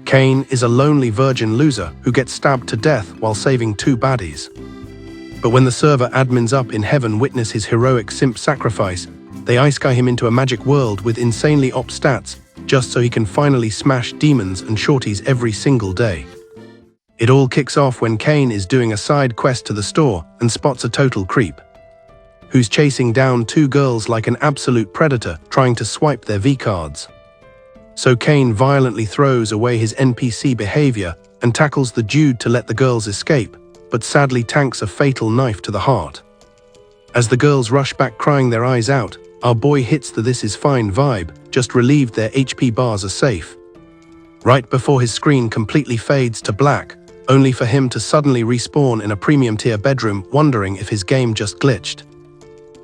Kane is a lonely virgin loser who gets stabbed to death while saving 2 baddies. But when the server admins up in heaven witness his heroic simp sacrifice, they isekai him into a magic world with insanely op stats, just so he can finally smash demons and shorties every single day. It all kicks off when Kane is doing a side quest to the store and spots a total creep, who's chasing down 2 girls like an absolute predator trying to swipe their V-cards. So Kane violently throws away his NPC behavior and tackles the dude to let the girls escape, but sadly tanks a fatal knife to the heart. As the girls rush back crying their eyes out, our boy hits the "this is fine" vibe, just relieved their HP bars are safe. Right before his screen completely fades to black, only for him to suddenly respawn in a premium tier bedroom wondering if his game just glitched.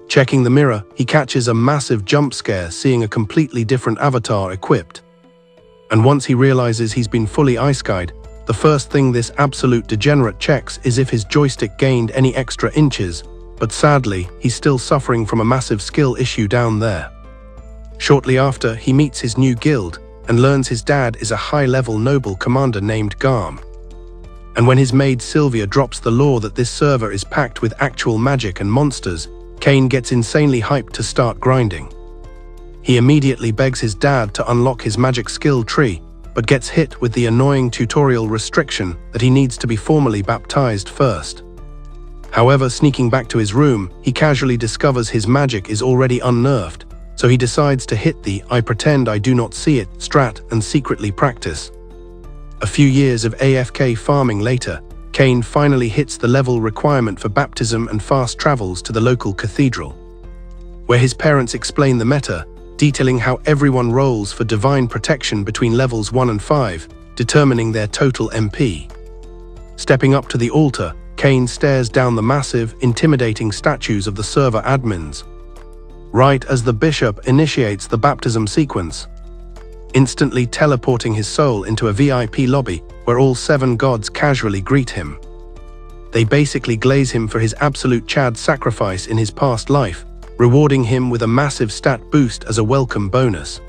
Checking the mirror, he catches a massive jump scare seeing a completely different avatar equipped. And once he realizes he's been fully isekai'd, the first thing this absolute degenerate checks is if his joystick gained any extra inches, but sadly, he's still suffering from a massive skill issue down there. Shortly after, he meets his new guild and learns his dad is a high-level noble commander named Garm. And when his maid Sylvia drops the lore that this server is packed with actual magic and monsters, Kane gets insanely hyped to start grinding. He immediately begs his dad to unlock his magic skill tree, but gets hit with the annoying tutorial restriction that he needs to be formally baptized first. However, sneaking back to his room, he casually discovers his magic is already unnerved, so he decides to hit the "I pretend I do not see it" strat and secretly practice. A few years of AFK farming later, Kane finally hits the level requirement for baptism and fast travels to the local cathedral, where his parents explain the meta, detailing how everyone rolls for divine protection between levels 1 and 5, determining their total MP. Stepping up to the altar, Kane stares down the massive, intimidating statues of the server admins, right as the bishop initiates the baptism sequence, instantly teleporting his soul into a VIP lobby where all 7 gods casually greet him. They basically glaze him for his absolute Chad sacrifice in his past life, rewarding him with a massive stat boost as a welcome bonus,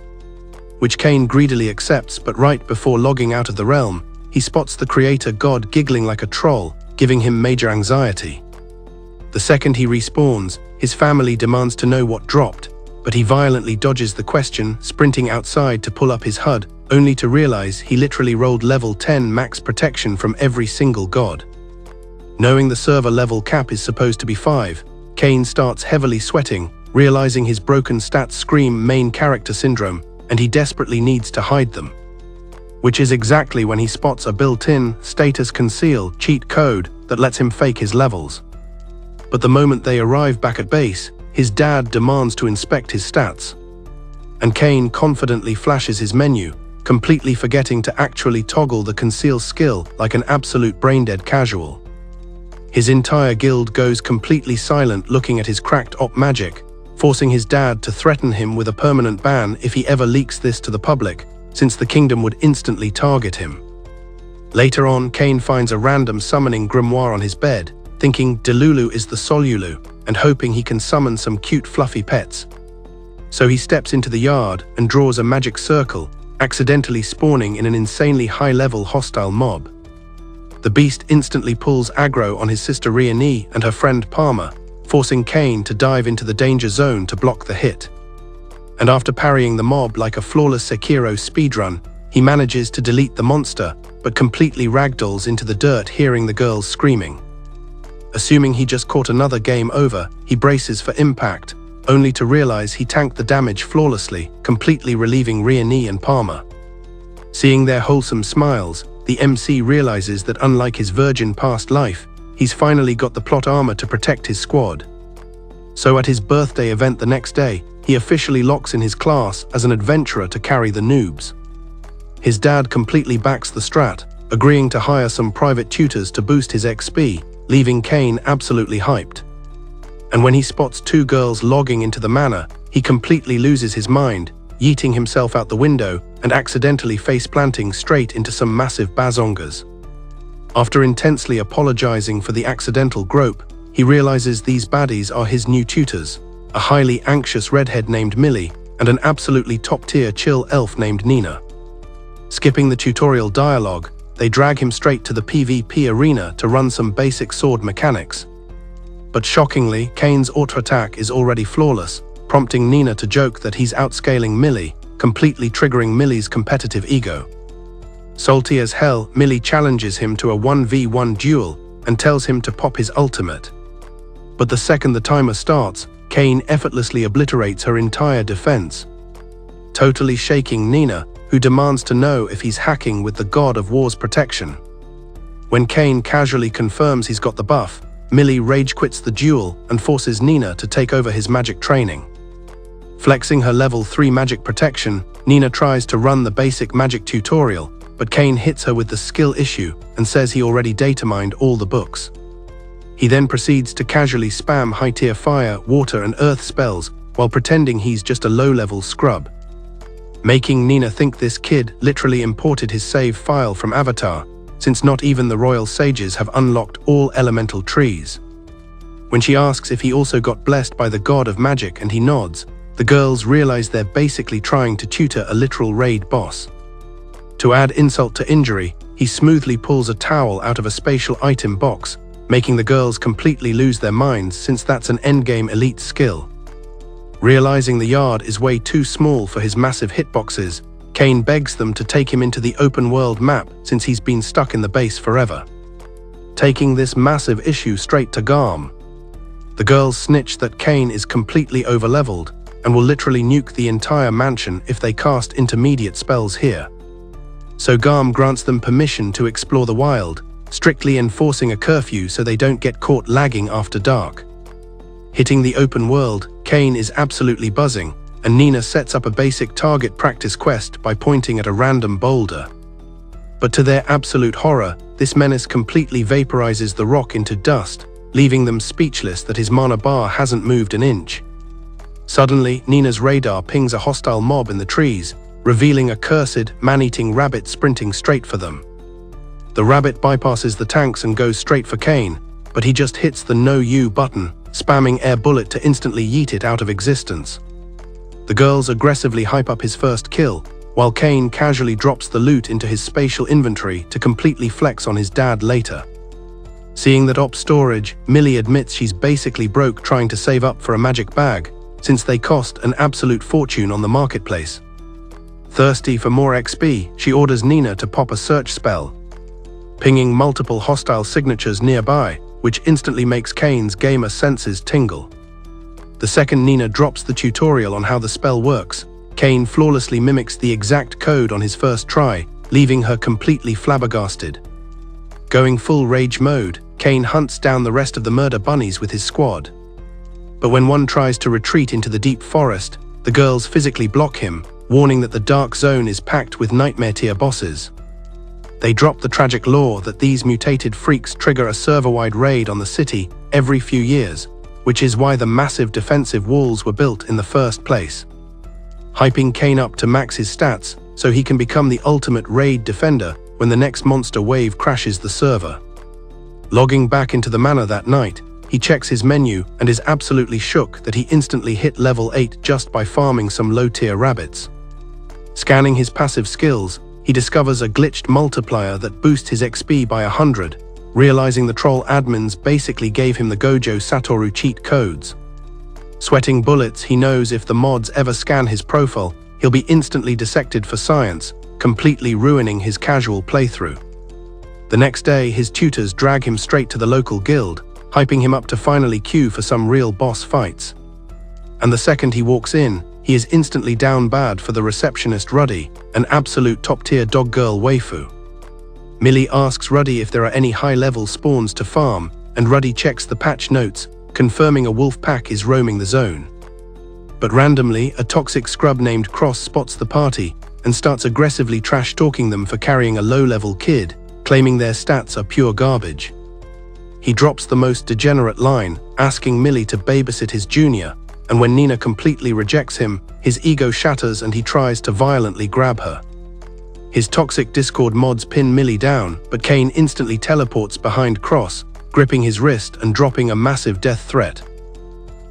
which Kane greedily accepts. But right before logging out of the realm, he spots the creator god giggling like a troll, giving him major anxiety. The second he respawns, his family demands to know what dropped, but he violently dodges the question, sprinting outside to pull up his HUD, only to realize he literally rolled level 10 max protection from every single god. Knowing the server level cap is supposed to be 5, Kane starts heavily sweating, realizing his broken stats scream main character syndrome, and he desperately needs to hide them. Which is exactly when he spots a built-in status conceal cheat code that lets him fake his levels. But the moment they arrive back at base, his dad demands to inspect his stats, and Kane confidently flashes his menu, completely forgetting to actually toggle the conceal skill like an absolute brain-dead casual. His entire guild goes completely silent looking at his cracked op magic, forcing his dad to threaten him with a permanent ban if he ever leaks this to the public, since the kingdom would instantly target him. Later on, Kane finds a random summoning grimoire on his bed, thinking Delulu is the Solulu, and hoping he can summon some cute fluffy pets. So he steps into the yard and draws a magic circle, accidentally spawning in an insanely high-level hostile mob. The beast instantly pulls aggro on his sister Riani and her friend Palmer, forcing Kane to dive into the danger zone to block the hit. And after parrying the mob like a flawless Sekiro speedrun, he manages to delete the monster, but completely ragdolls into the dirt hearing the girls screaming. Assuming he just caught another game over, he braces for impact, only to realize he tanked the damage flawlessly, completely relieving Riani and Palmer. Seeing their wholesome smiles, the MC realizes that unlike his virgin past life, he's finally got the plot armor to protect his squad. So at his birthday event the next day, he officially locks in his class as an adventurer to carry the noobs. His dad completely backs the strat, agreeing to hire some private tutors to boost his XP, leaving Kane absolutely hyped. And when he spots 2 girls logging into the manor, he completely loses his mind, yeeting himself out the window and accidentally face-planting straight into some massive bazongas. After intensely apologizing for the accidental grope, he realizes these baddies are his new tutors, a highly anxious redhead named Millie and an absolutely top-tier chill elf named Nina. Skipping the tutorial dialogue, they drag him straight to the PvP arena to run some basic sword mechanics. But shockingly, Kane's auto-attack is already flawless, prompting Nina to joke that he's outscaling Millie, completely triggering Millie's competitive ego. Salty as hell, Millie challenges him to a 1v1 duel and tells him to pop his ultimate. But the second the timer starts, Kane effortlessly obliterates her entire defense, totally shaking Nina, who demands to know if he's hacking with the God of War's protection. When Kane casually confirms he's got the buff, Millie rage quits the duel and forces Nina to take over his magic training. Flexing her level 3 magic protection, Nina tries to run the basic magic tutorial, but Kane hits her with the skill issue and says he already data-mined all the books. He then proceeds to casually spam high-tier fire, water and earth spells while pretending he's just a low-level scrub, making Nina think this kid literally imported his save file from Avatar, since not even the royal sages have unlocked all elemental trees. When she asks if he also got blessed by the god of magic and he nods, the girls realize they're basically trying to tutor a literal raid boss. To add insult to injury, he smoothly pulls a towel out of a spatial item box, making the girls completely lose their minds since that's an endgame elite skill. Realizing the yard is way too small for his massive hitboxes, Kane begs them to take him into the open world map since he's been stuck in the base forever, taking this massive issue straight to Garm. The girls snitch that Kane is completely overleveled and will literally nuke the entire mansion if they cast intermediate spells here. So Garm grants them permission to explore the wild, strictly enforcing a curfew so they don't get caught lagging after dark. Hitting the open world, Kane is absolutely buzzing, and Nina sets up a basic target practice quest by pointing at a random boulder. But to their absolute horror, this menace completely vaporizes the rock into dust, leaving them speechless that his mana bar hasn't moved an inch. Suddenly, Nina's radar pings a hostile mob in the trees, revealing a cursed, man-eating rabbit sprinting straight for them. The rabbit bypasses the tanks and goes straight for Kane, but he just hits the No You button, spamming air bullet to instantly yeet it out of existence. The girls aggressively hype up his first kill, while Kane casually drops the loot into his spatial inventory to completely flex on his dad later. Seeing that op storage, Millie admits she's basically broke trying to save up for a magic bag, since they cost an absolute fortune on the marketplace. Thirsty for more XP, she orders Nina to pop a search spell, pinging multiple hostile signatures nearby, which instantly makes Kane's gamer senses tingle. The second Nina drops the tutorial on how the spell works, Kane flawlessly mimics the exact code on his first try, leaving her completely flabbergasted. Going full rage mode, Kane hunts down the rest of the murder bunnies with his squad. But when one tries to retreat into the deep forest, the girls physically block him, warning that the dark zone is packed with nightmare-tier bosses. They drop the tragic lore that these mutated freaks trigger a server-wide raid on the city every few years, which is why the massive defensive walls were built in the first place. Hyping Kane up to max his stats so he can become the ultimate raid defender when the next monster wave crashes the server. Logging back into the manor that night, he checks his menu and is absolutely shook that he instantly hit level 8 just by farming some low-tier rabbits. Scanning his passive skills, he discovers a glitched multiplier that boosts his XP by 100, realizing the troll admins basically gave him the Gojo Satoru cheat codes. Sweating bullets, he knows if the mods ever scan his profile, he'll be instantly dissected for science, completely ruining his casual playthrough. The next day, his tutors drag him straight to the local guild, hyping him up to finally queue for some real boss fights. And the second he walks in, he is instantly down bad for the receptionist Ruddy, an absolute top-tier dog-girl waifu. Millie asks Ruddy if there are any high-level spawns to farm, and Ruddy checks the patch notes, confirming a wolf pack is roaming the zone. But randomly, a toxic scrub named Cross spots the party and starts aggressively trash-talking them for carrying a low-level kid, claiming their stats are pure garbage. He drops the most degenerate line, asking Millie to babysit his junior, and when Nina completely rejects him, his ego shatters and he tries to violently grab her. His toxic Discord mods pin Millie down, but Kane instantly teleports behind Cross, gripping his wrist and dropping a massive death threat.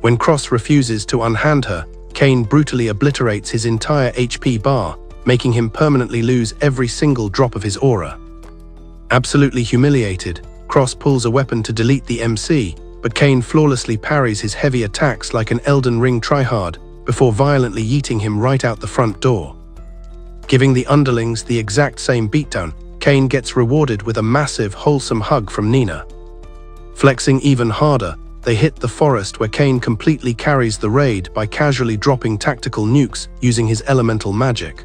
When Cross refuses to unhand her, Kane brutally obliterates his entire HP bar, making him permanently lose every single drop of his aura. Absolutely humiliated, Cross pulls a weapon to delete the MC, but Kane flawlessly parries his heavy attacks like an Elden Ring tryhard before violently yeeting him right out the front door. Giving the underlings the exact same beatdown, Kane gets rewarded with a massive, wholesome hug from Nina. Flexing even harder, they hit the forest where Kane completely carries the raid by casually dropping tactical nukes using his elemental magic.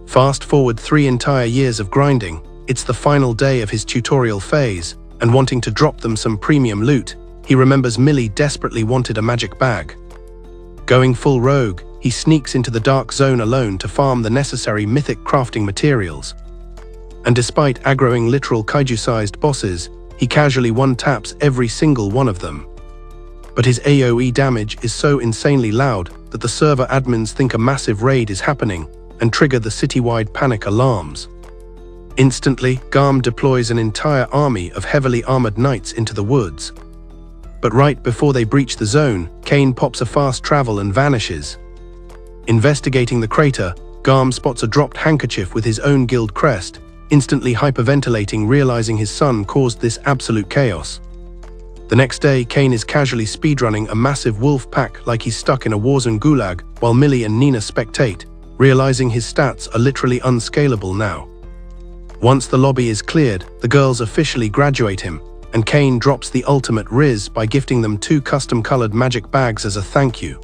Fast forward 3 entire years of grinding, it's the final day of his tutorial phase, and wanting to drop them some premium loot, he remembers Millie desperately wanted a magic bag. Going full rogue, he sneaks into the dark zone alone to farm the necessary mythic crafting materials. And despite aggroing literal kaiju-sized bosses, he casually one-taps every single one of them. But his AoE damage is so insanely loud that the server admins think a massive raid is happening and trigger the citywide panic alarms. Instantly, Garm deploys an entire army of heavily armored knights into the woods. But right before they breach the zone, Kane pops a fast travel and vanishes. Investigating the crater, Garm spots a dropped handkerchief with his own guild crest, instantly hyperventilating, realizing his son caused this absolute chaos. The next day, Kane is casually speedrunning a massive wolf pack like he's stuck in a warzone gulag, while Millie and Nina spectate, realizing his stats are literally unscalable now. Once the lobby is cleared, the girls officially graduate him, and Kane drops the ultimate Riz by gifting them 2 custom-colored magic bags as a thank you.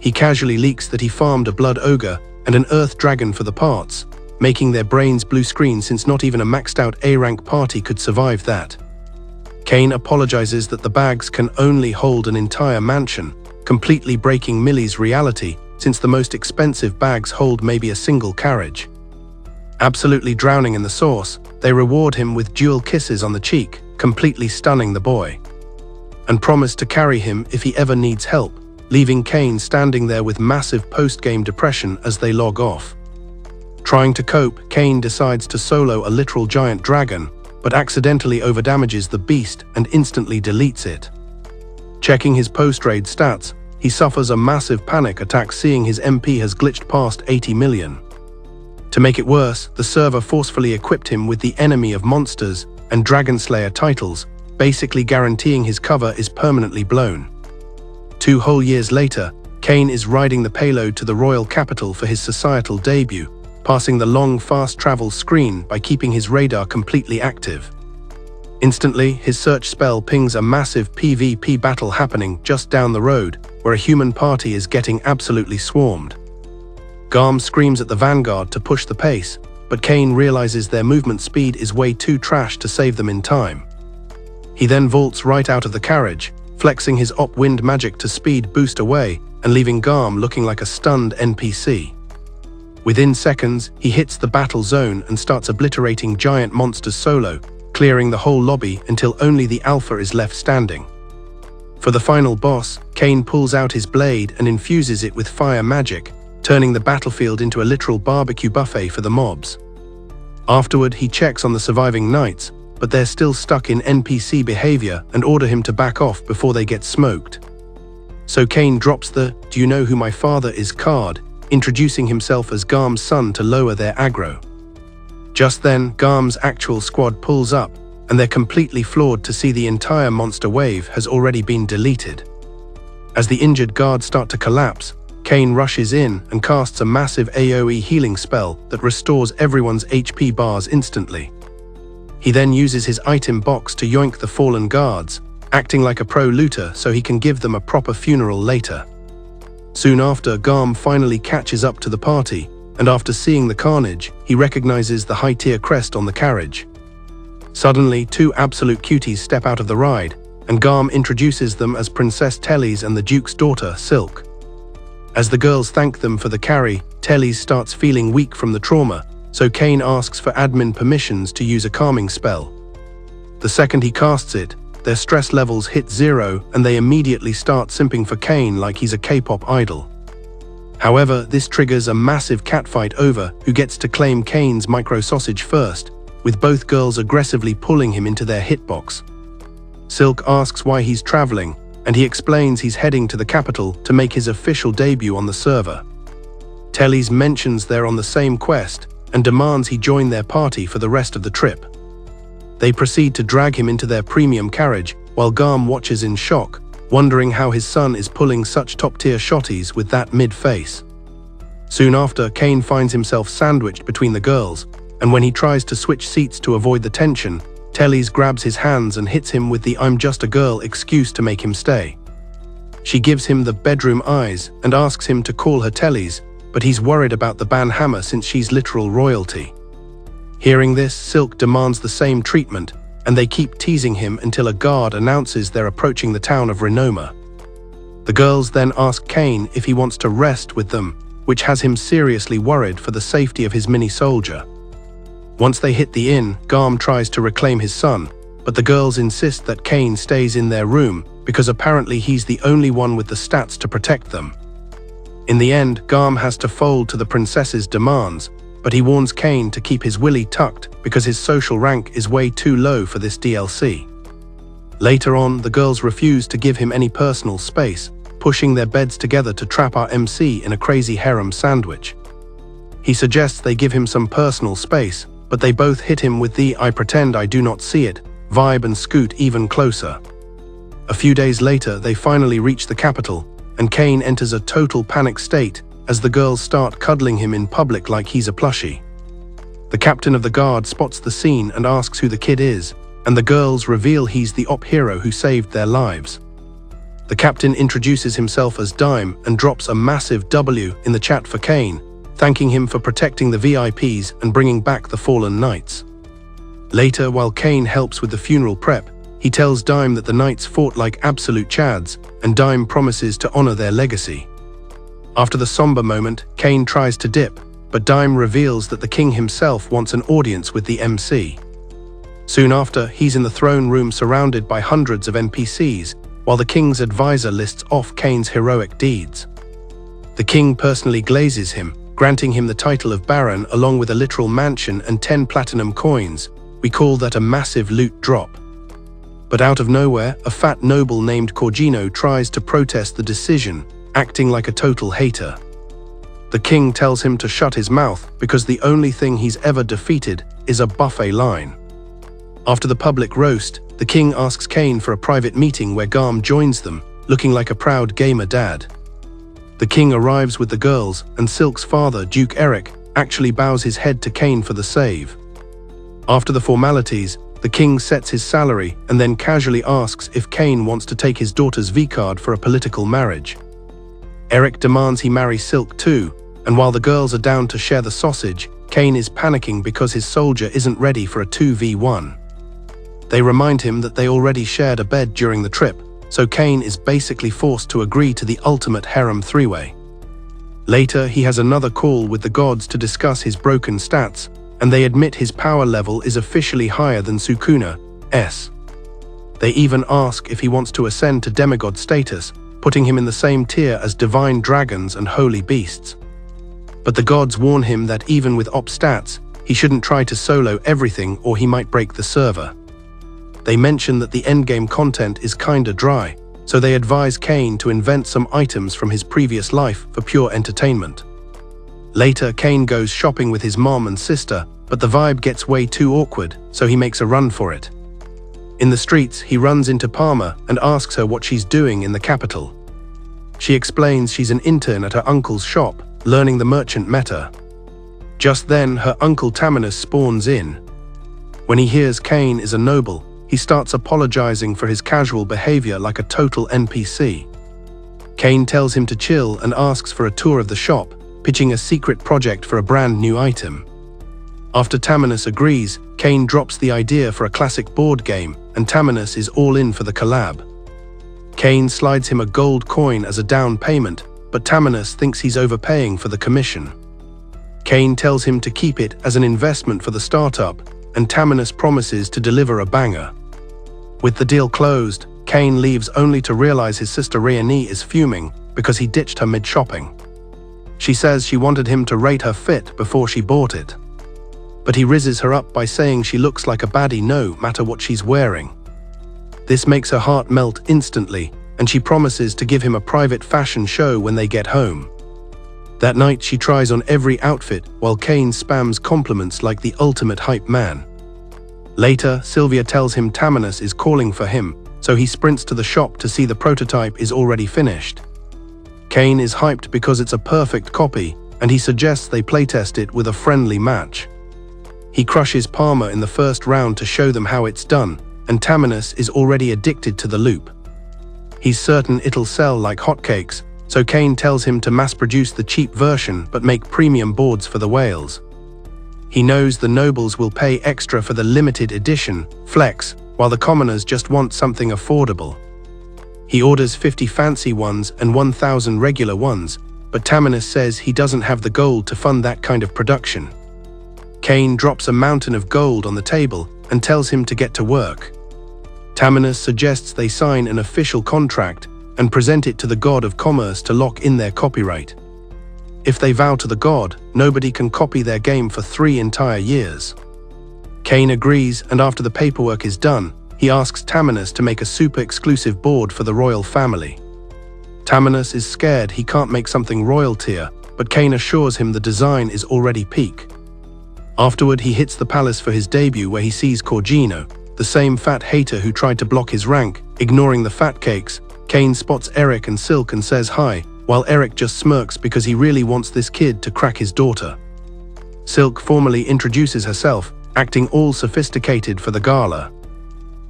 He casually leaks that he farmed a blood ogre and an earth dragon for the parts, making their brains blue screen since not even a maxed-out A-rank party could survive that. Kane apologizes that the bags can only hold an entire mansion, completely breaking Millie's reality since the most expensive bags hold maybe a single carriage. Absolutely drowning in the sauce, they reward him with dual kisses on the cheek, completely stunning the boy, and promise to carry him if he ever needs help, leaving Kane standing there with massive post-game depression as they log off. Trying to cope, Kane decides to solo a literal giant dragon, but accidentally overdamages the beast and instantly deletes it. Checking his post-raid stats, he suffers a massive panic attack seeing his MP has glitched past 80 million. To make it worse, the server forcefully equipped him with the Enemy of Monsters and Dragon Slayer titles, basically guaranteeing his cover is permanently blown. 2 whole years later, Kane is riding the payload to the royal capital for his societal debut, passing the long fast travel screen by keeping his radar completely active. Instantly, his search spell pings a massive PvP battle happening just down the road, where a human party is getting absolutely swarmed. Garm screams at the vanguard to push the pace, but Kane realizes their movement speed is way too trash to save them in time. He then vaults right out of the carriage, flexing his op wind magic to speed boost away and leaving Garm looking like a stunned NPC. Within seconds, he hits the battle zone and starts obliterating giant monsters solo, clearing the whole lobby until only the alpha is left standing. For the final boss, Kane pulls out his blade and infuses it with fire magic, turning the battlefield into a literal barbecue buffet for the mobs. Afterward, he checks on the surviving knights, but they're still stuck in NPC behavior and order him to back off before they get smoked. So Kane drops the "Do you know who my father is" card, introducing himself as Garm's son to lower their aggro. Just then, Garm's actual squad pulls up, and they're completely floored to see the entire monster wave has already been deleted. As the injured guards start to collapse, Kane rushes in and casts a massive AoE healing spell that restores everyone's HP bars instantly. He then uses his item box to yoink the fallen guards, acting like a pro looter so he can give them a proper funeral later. Soon after, Garm finally catches up to the party, and after seeing the carnage, he recognizes the high-tier crest on the carriage. Suddenly, 2 absolute cuties step out of the ride, and Garm introduces them as Princess Tellys and the Duke's daughter, Silk. As the girls thank them for the carry, Tellys starts feeling weak from the trauma, so Kane asks for admin permissions to use a calming spell. The second he casts it, their stress levels hit 0 and they immediately start simping for Kane like he's a K-pop idol. However, this triggers a massive catfight over who gets to claim Kane's micro-sausage first, with both girls aggressively pulling him into their hitbox. Silk asks why he's traveling, and he explains he's heading to the capital to make his official debut on the server. Teles mentions they're on the same quest and demands he join their party for the rest of the trip. They proceed to drag him into their premium carriage while Garm watches in shock, wondering how his son is pulling such top-tier shotties with that mid-face. Soon after, Kane finds himself sandwiched between the girls, and when he tries to switch seats to avoid the tension, Teles grabs his hands and hits him with the "I'm just a girl" excuse to make him stay. She gives him the bedroom eyes and asks him to call her Teles, but he's worried about the banhammer since she's literal royalty. Hearing this, Silk demands the same treatment, and they keep teasing him until a guard announces they're approaching the town of Renoma. The girls then ask Kane if he wants to rest with them, which has him seriously worried for the safety of his mini-soldier. Once they hit the inn, Garm tries to reclaim his son, but the girls insist that Kane stays in their room because apparently he's the only one with the stats to protect them. In the end, Garm has to fold to the princess's demands, but he warns Kane to keep his willy tucked because his social rank is way too low for this DLC. Later on, the girls refuse to give him any personal space, pushing their beds together to trap our MC in a crazy harem sandwich. He suggests they give him some personal space, but they both hit him with the "I pretend I do not see it" vibe and scoot even closer. A few days later, they finally reach the capital, and Kane enters a total panic state as the girls start cuddling him in public like he's a plushie. The captain of the guard spots the scene and asks who the kid is, and the girls reveal he's the op hero who saved their lives. The captain introduces himself as Dime and drops a massive W in the chat for Kane, thanking him for protecting the VIPs and bringing back the fallen knights. Later, while Kane helps with the funeral prep, he tells Dime that the knights fought like absolute chads, and Dime promises to honor their legacy. After the somber moment, Kane tries to dip, but Dime reveals that the king himself wants an audience with the MC. Soon after, he's in the throne room surrounded by hundreds of NPCs, while the king's advisor lists off Kane's heroic deeds. The king personally glazes him, granting him the title of Baron along with a literal mansion and 10 platinum coins. We call that a massive loot drop. But out of nowhere, a fat noble named Corgino tries to protest the decision, acting like a total hater. The king tells him to shut his mouth because the only thing he's ever defeated is a buffet line. After the public roast, the king asks Kane for a private meeting where Garm joins them, looking like a proud gamer dad. The king arrives with the girls, and Silk's father, Duke Eric, actually bows his head to Kane for the save. After the formalities, the king sets his salary and then casually asks if Kane wants to take his daughter's V-card for a political marriage. Eric demands he marry Silk too, and while the girls are down to share the sausage, Kane is panicking because his soldier isn't ready for a 2v1. They remind him that they already shared a bed during the trip, so Kane is basically forced to agree to the ultimate harem three-way. Later, he has another call with the gods to discuss his broken stats, and they admit his power level is officially higher than Sukuna's. They even ask if he wants to ascend to demigod status, putting him in the same tier as divine dragons and holy beasts. But the gods warn him that even with op stats, he shouldn't try to solo everything or he might break the server. They mention that the endgame content is kinda dry, so they advise Kane to invent some items from his previous life for pure entertainment. Later, Kane goes shopping with his mom and sister, but the vibe gets way too awkward, so he makes a run for it. In the streets, he runs into Palmer and asks her what she's doing in the capital. She explains she's an intern at her uncle's shop, learning the merchant meta. Just then, her uncle Taminus spawns in. When he hears Kane is a noble, he starts apologizing for his casual behavior like a total NPC. Kane tells him to chill and asks for a tour of the shop, pitching a secret project for a brand new item. After Taminus agrees, Kane drops the idea for a classic board game, and Taminus is all in for the collab. Kane slides him a gold coin as a down payment, but Taminus thinks he's overpaying for the commission. Kane tells him to keep it as an investment for the startup, and Taminus promises to deliver a banger. With the deal closed, Kane leaves only to realize his sister Rhianni is fuming because he ditched her mid-shopping. She says she wanted him to rate her fit before she bought it. But he rizzes her up by saying she looks like a baddie no matter what she's wearing. This makes her heart melt instantly, and she promises to give him a private fashion show when they get home. That night, she tries on every outfit while Kane spams compliments like the ultimate hype man. Later, Sylvia tells him Tamanus is calling for him, so he sprints to the shop to see the prototype is already finished. Kane is hyped because it's a perfect copy, and he suggests they playtest it with a friendly match. He crushes Palmer in the first round to show them how it's done, and Tamanus is already addicted to the loop. He's certain it'll sell like hotcakes, so Kane tells him to mass-produce the cheap version but make premium boards for the whales. He knows the nobles will pay extra for the limited edition, Flex, while the commoners just want something affordable. He orders 50 fancy ones and 1,000 regular ones, but Tamanus says he doesn't have the gold to fund that kind of production. Kane drops a mountain of gold on the table and tells him to get to work. Tamanus suggests they sign an official contract and present it to the god of commerce to lock in their copyright. If they vow to the god, nobody can copy their game for 3 entire years. Kane agrees, and after the paperwork is done, he asks Tamanus to make a super exclusive board for the royal family. Tamanus is scared he can't make something royal tier, but Kane assures him the design is already peak. Afterward, he hits the palace for his debut where he sees Corgino, the same fat hater who tried to block his rank. Ignoring the fat cakes, Kane spots Eric and Silk and says hi, while Eric just smirks because he really wants this kid to crack his daughter. Silk formally introduces herself, acting all sophisticated for the gala.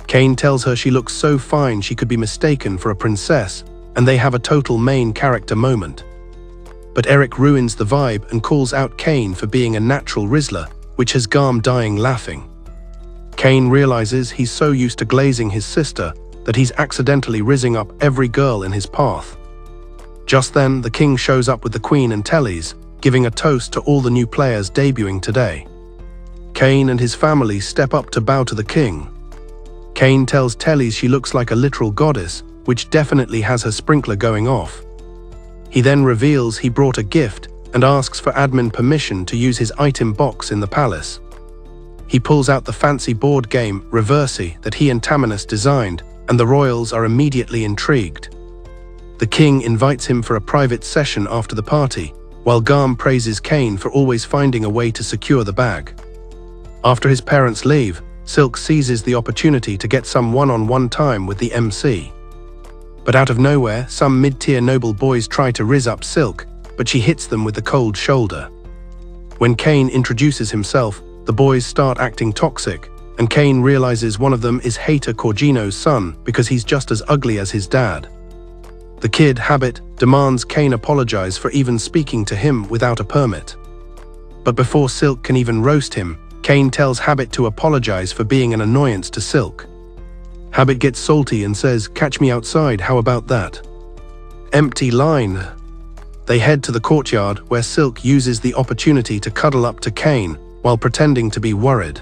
Kane tells her she looks so fine she could be mistaken for a princess, and they have a total main character moment. But Eric ruins the vibe and calls out Kane for being a natural Rizzler, which has Garm dying laughing. Kane realizes he's so used to glazing his sister that he's accidentally rizzing up every girl in his path. Just then, the king shows up with the queen and Tellys, giving a toast to all the new players debuting today. Kane and his family step up to bow to the king. Kane tells Tellys she looks like a literal goddess, which definitely has her sprinkler going off. He then reveals he brought a gift and asks for admin permission to use his item box in the palace. He pulls out the fancy board game, Reversi, that he and Tamanus designed, and the royals are immediately intrigued. The king invites him for a private session after the party, while Garm praises Kane for always finding a way to secure the bag. After his parents leave, Silk seizes the opportunity to get some one-on-one time with the MC. But out of nowhere, some mid-tier noble boys try to rizz up Silk, but she hits them with the cold shoulder. When Kane introduces himself, the boys start acting toxic, and Kane realizes one of them is hater Corgino's son because he's just as ugly as his dad. The kid, Habit, demands Kane apologize for even speaking to him without a permit. But before Silk can even roast him, Kane tells Habit to apologize for being an annoyance to Silk. Habit gets salty and says, "Catch me outside, how about that?" Empty line. They head to the courtyard where Silk uses the opportunity to cuddle up to Kane while pretending to be worried.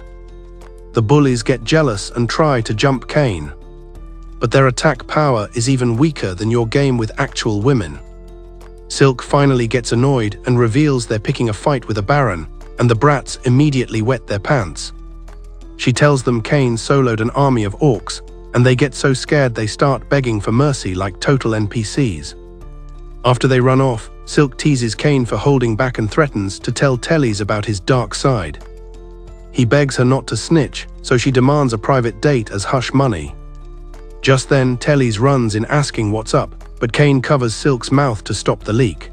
The bullies get jealous and try to jump Kane. But their attack power is even weaker than your game with actual women. Silk finally gets annoyed and reveals they're picking a fight with a baron, and the brats immediately wet their pants. She tells them Kane soloed an army of orcs, and they get so scared they start begging for mercy like total NPCs. After they run off, Silk teases Kane for holding back and threatens to tell Tellys about his dark side. He begs her not to snitch, so she demands a private date as hush money. Just then, Tellys runs in asking what's up, but Kane covers Silk's mouth to stop the leak.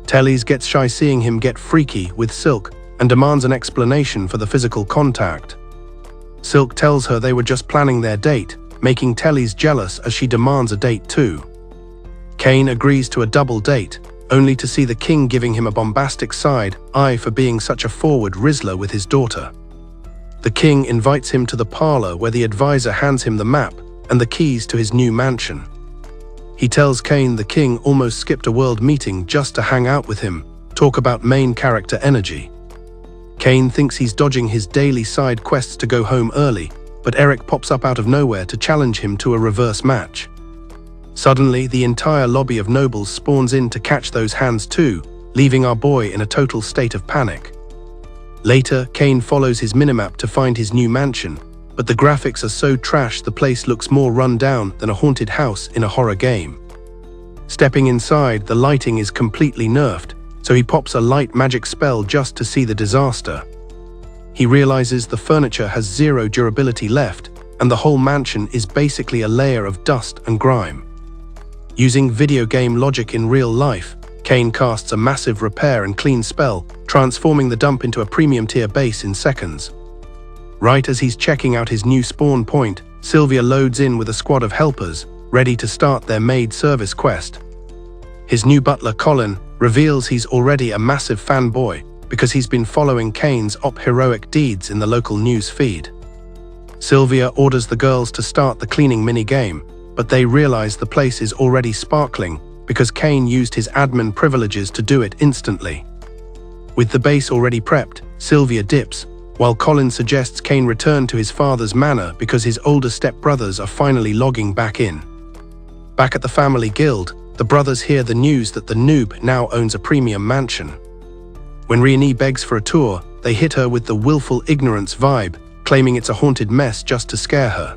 Tellys gets shy seeing him get freaky with Silk and demands an explanation for the physical contact. Silk tells her they were just planning their date, making Tellys jealous as she demands a date too. Kane agrees to a double date, only to see the king giving him a bombastic side eye for being such a forward Rizzler with his daughter. The king invites him to the parlor where the advisor hands him the map and the keys to his new mansion. He tells Kane the king almost skipped a world meeting just to hang out with him, talk about main character energy. Kane thinks he's dodging his daily side quests to go home early, but Eric pops up out of nowhere to challenge him to a reverse match. Suddenly, the entire lobby of nobles spawns in to catch those hands too, leaving our boy in a total state of panic. Later, Kane follows his minimap to find his new mansion, but the graphics are so trash the place looks more run down than a haunted house in a horror game. Stepping inside, the lighting is completely nerfed, so he pops a light magic spell just to see the disaster. He realizes the furniture has zero durability left, and the whole mansion is basically a layer of dust and grime. Using video game logic in real life, Kane casts a massive repair and clean spell, transforming the dump into a premium tier base in seconds. Right as he's checking out his new spawn point, Sylvia loads in with a squad of helpers, ready to start their maid service quest. His new butler, Colin, reveals he's already a massive fanboy because he's been following Kane's heroic deeds in the local news feed. Sylvia orders the girls to start the cleaning mini-game, but they realize the place is already sparkling because Kane used his admin privileges to do it instantly. With the base already prepped, Sylvia dips, while Colin suggests Kane return to his father's manor because his older stepbrothers are finally logging back in. Back at the family guild, the brothers hear the news that the noob now owns a premium mansion. When Riani begs for a tour, they hit her with the willful ignorance vibe, claiming it's a haunted mess just to scare her.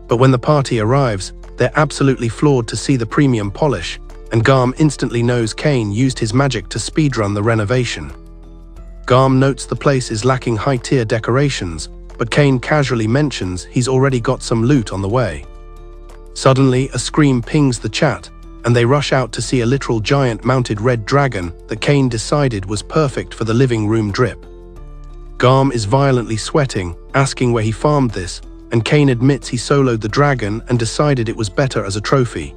But when the party arrives, they're absolutely floored to see the premium polish, and Garm instantly knows Kane used his magic to speedrun the renovation. Garm notes the place is lacking high-tier decorations, but Kane casually mentions he's already got some loot on the way. Suddenly, a scream pings the chat, and they rush out to see a literal giant mounted red dragon that Kane decided was perfect for the living room drip. Garm is violently sweating, asking where he farmed this, and Kane admits he soloed the dragon and decided it was better as a trophy.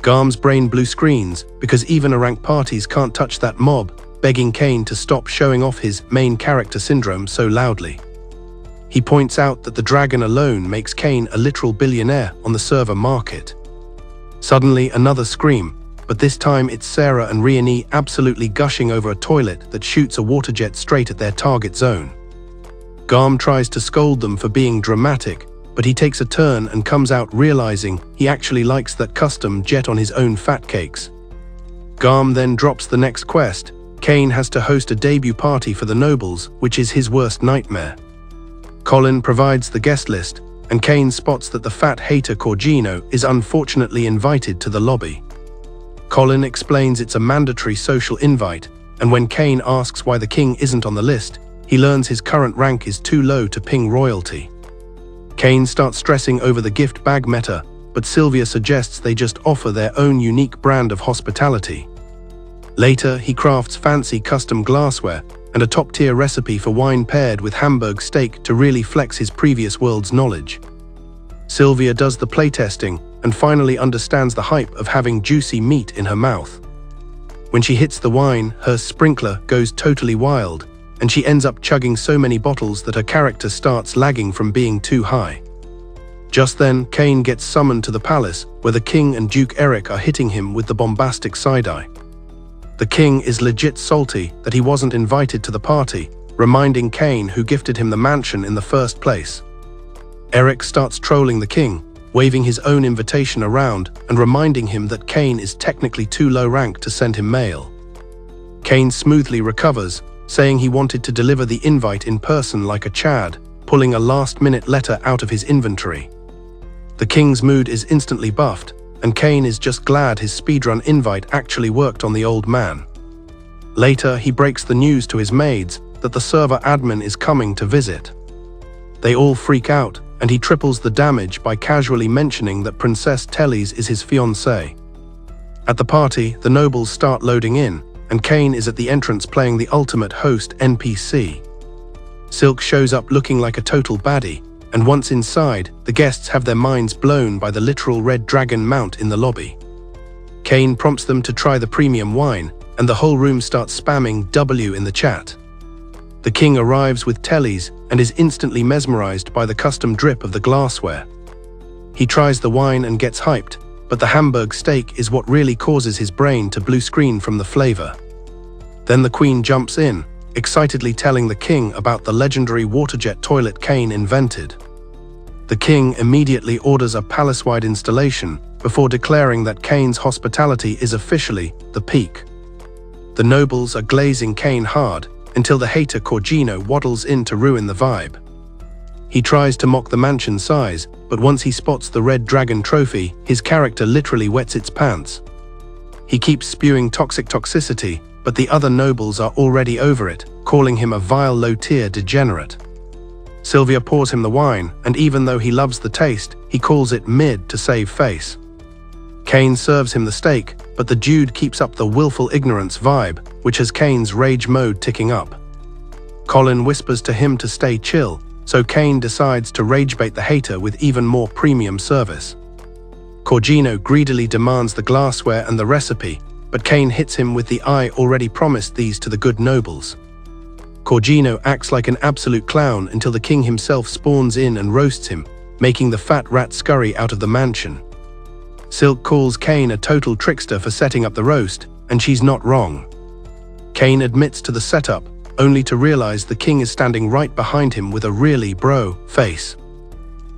Garm's brain blue screens because even rank parties can't touch that mob, begging Kane to stop showing off his main character syndrome so loudly. He points out that the dragon alone makes Kane a literal billionaire on the server market. Suddenly, another scream, but this time it's Sarah and Riani absolutely gushing over a toilet that shoots a water jet straight at their target zone. Garm tries to scold them for being dramatic, but he takes a turn and comes out realizing he actually likes that custom jet on his own fat cakes. Garm then drops the next quest. Kane has to host a debut party for the nobles, which is his worst nightmare. Colin provides the guest list, and Kane spots that the fat hater Corgino is unfortunately invited to the lobby. Colin explains it's a mandatory social invite, and when Kane asks why the king isn't on the list, he learns his current rank is too low to ping royalty. Kane starts stressing over the gift bag meta, but Sylvia suggests they just offer their own unique brand of hospitality. Later, he crafts fancy custom glassware and a top-tier recipe for wine paired with Hamburg steak to really flex his previous world's knowledge. Sylvia does the playtesting and finally understands the hype of having juicy meat in her mouth. When she hits the wine, her sprinkler goes totally wild, and she ends up chugging so many bottles that her character starts lagging from being too high. Just then, Kane gets summoned to the palace, where the king and Duke Eric are hitting him with the bombastic side-eye. The king is legit salty that he wasn't invited to the party, reminding Kane who gifted him the mansion in the first place. Eric starts trolling the king, waving his own invitation around and reminding him that Kane is technically too low rank to send him mail. Kane smoothly recovers, saying he wanted to deliver the invite in person like a Chad, pulling a last-minute letter out of his inventory. The king's mood is instantly buffed, and Kane is just glad his speedrun invite actually worked on the old man. Later, he breaks the news to his maids that the server admin is coming to visit. They all freak out, and he triples the damage by casually mentioning that Princess Tellys is his fiancée. At the party, the nobles start loading in, and Kane is at the entrance playing the ultimate host NPC. Silk shows up looking like a total baddie, and once inside, the guests have their minds blown by the literal red dragon mount in the lobby. Kane prompts them to try the premium wine, and the whole room starts spamming W in the chat. The king arrives with Tellys and is instantly mesmerized by the custom drip of the glassware. He tries the wine and gets hyped, but the Hamburg steak is what really causes his brain to blue screen from the flavor. Then the queen jumps in, excitedly telling the king about the legendary waterjet toilet Kane invented. The king immediately orders a palace-wide installation before declaring that Kane's hospitality is officially the peak. The nobles are glazing Kane hard until the hater Corgino waddles in to ruin the vibe. He tries to mock the mansion size, but once he spots the red dragon trophy, his character literally wets its pants. He keeps spewing toxicity, but the other nobles are already over it, calling him a vile low-tier degenerate. Sylvia pours him the wine, and even though he loves the taste, he calls it mid to save face. Kane serves him the steak, but the dude keeps up the willful ignorance vibe, which has Kane's rage mode ticking up. Colin whispers to him to stay chill, so Kane decides to ragebait the hater with even more premium service. Corgino greedily demands the glassware and the recipe, but Kane hits him with the "I already promised these to the good nobles." Corgino acts like an absolute clown until the king himself spawns in and roasts him, making the fat rat scurry out of the mansion. Silk calls Kane a total trickster for setting up the roast, and she's not wrong. Kane admits to the setup, only to realize the king is standing right behind him with a really bro face.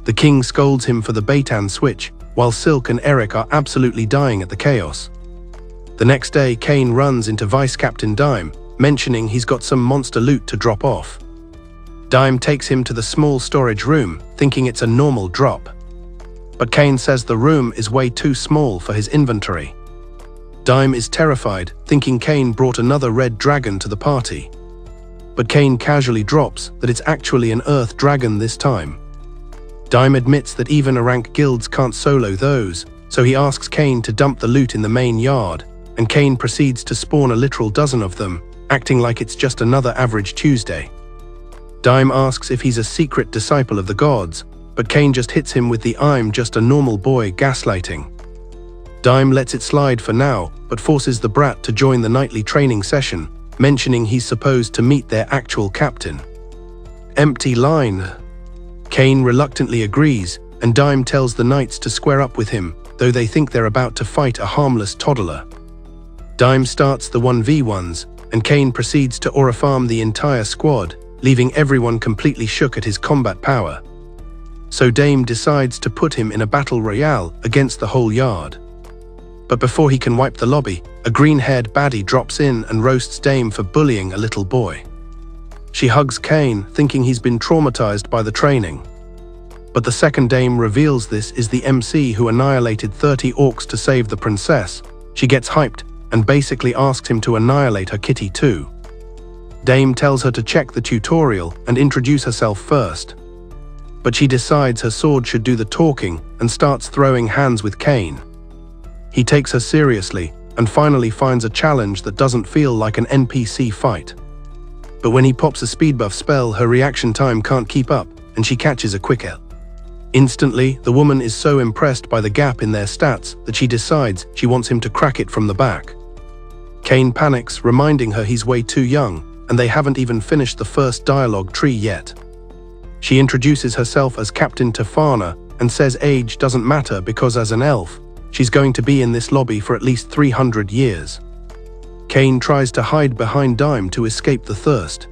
The king scolds him for the bait-and switch, while Silk and Eric are absolutely dying at the chaos. The next day, Kane runs into Vice Captain Dime, mentioning he's got some monster loot to drop off. Dime takes him to the small storage room, thinking it's a normal drop. But Kane says the room is way too small for his inventory. Dime is terrified, thinking Kane brought another red dragon to the party. But Kane casually drops that it's actually an earth dragon this time. Dime admits that even rank guilds can't solo those, so he asks Kane to dump the loot in the main yard, and Kane proceeds to spawn a literal dozen of them, acting like it's just another average Tuesday. Dime asks if he's a secret disciple of the gods, but Kane just hits him with the "I'm just a normal boy" gaslighting. Dime lets it slide for now, but forces the brat to join the nightly training session, mentioning he's supposed to meet their actual captain. Empty line. Kane reluctantly agrees, and Dime tells the knights to square up with him, though they think they're about to fight a harmless toddler. Dime starts the 1v1s, and Kane proceeds to aura farm the entire squad, leaving everyone completely shook at his combat power. So Dame decides to put him in a battle royale against the whole yard. But before he can wipe the lobby, a green-haired baddie drops in and roasts Dame for bullying a little boy. She hugs Kane, thinking he's been traumatized by the training. But the second Dame reveals this is the MC who annihilated 30 orcs to save the princess. She gets hyped and basically asks him to annihilate her kitty too. Dame tells her to check the tutorial and introduce herself first. But she decides her sword should do the talking and starts throwing hands with Kane. He takes her seriously and finally finds a challenge that doesn't feel like an NPC fight. But when he pops a speed buff spell, her reaction time can't keep up and she catches a quick L. Instantly, the woman is so impressed by the gap in their stats that she decides she wants him to crack it from the back. Kane panics, reminding her he's way too young, and they haven't even finished the first dialogue tree yet. She introduces herself as Captain Tefana and says age doesn't matter because as an elf, she's going to be in this lobby for at least 300 years. Kane tries to hide behind Dime to escape the thirst.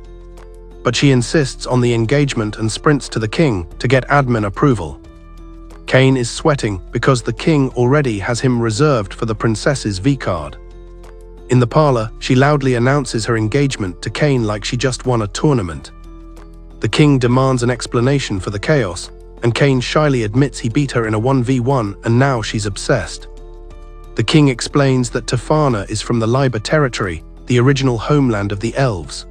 But she insists on the engagement and sprints to the king to get admin approval. Kane is sweating because the king already has him reserved for the princess's V-card. In the parlor, she loudly announces her engagement to Kane like she just won a tournament. The king demands an explanation for the chaos, and Kane shyly admits he beat her in a 1v1 and now she's obsessed. The king explains that Tefana is from the Liber territory, the original homeland of the elves.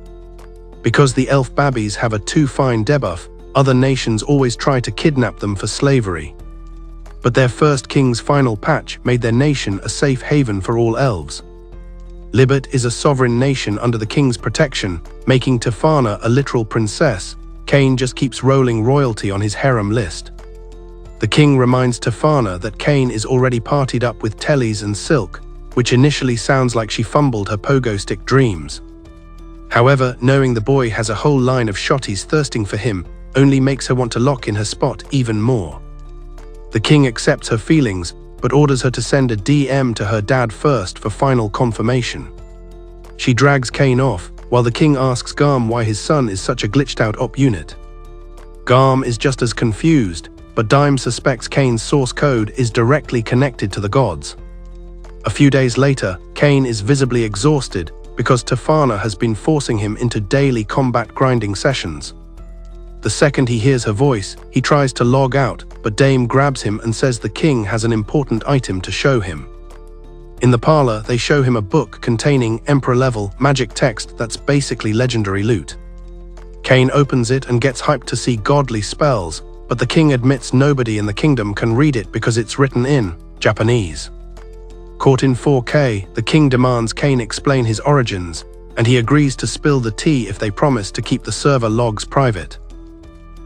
Because the elf babbies have a too fine debuff, other nations always try to kidnap them for slavery. But their first king's final patch made their nation a safe haven for all elves. Libert is a sovereign nation under the king's protection, making Tefana a literal princess. Kane just keeps rolling royalty on his harem list. The king reminds Tefana that Kane is already partied up with Tellys and Silk, which initially sounds like she fumbled her pogo stick dreams. However, knowing the boy has a whole line of shotties thirsting for him only makes her want to lock in her spot even more. The king accepts her feelings, but orders her to send a DM to her dad first for final confirmation. She drags Kane off, while the king asks Garm why his son is such a glitched-out op unit. Garm is just as confused, but Dime suspects Kane's source code is directly connected to the gods. A few days later, Kane is visibly exhausted because Tefana has been forcing him into daily combat grinding sessions. The second he hears her voice, he tries to log out, but Dame grabs him and says the king has an important item to show him. In the parlor, they show him a book containing emperor-level magic text that's basically legendary loot. Kane opens it and gets hyped to see godly spells, but the king admits nobody in the kingdom can read it because it's written in Japanese. Caught in 4K, the king demands Kane explain his origins, and he agrees to spill the tea if they promise to keep the server logs private.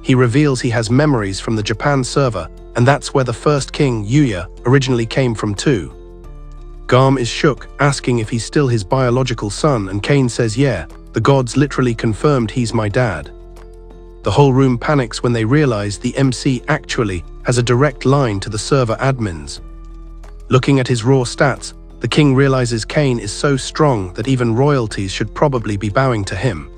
He reveals he has memories from the Japan server, and that's where the first king, Yuya, originally came from too. Garm is shook, asking if he's still his biological son, and Kane says yeah, the gods literally confirmed he's my dad. The whole room panics when they realize the MC actually has a direct line to the server admins. Looking at his raw stats, the king realizes Kane is so strong that even royalties should probably be bowing to him.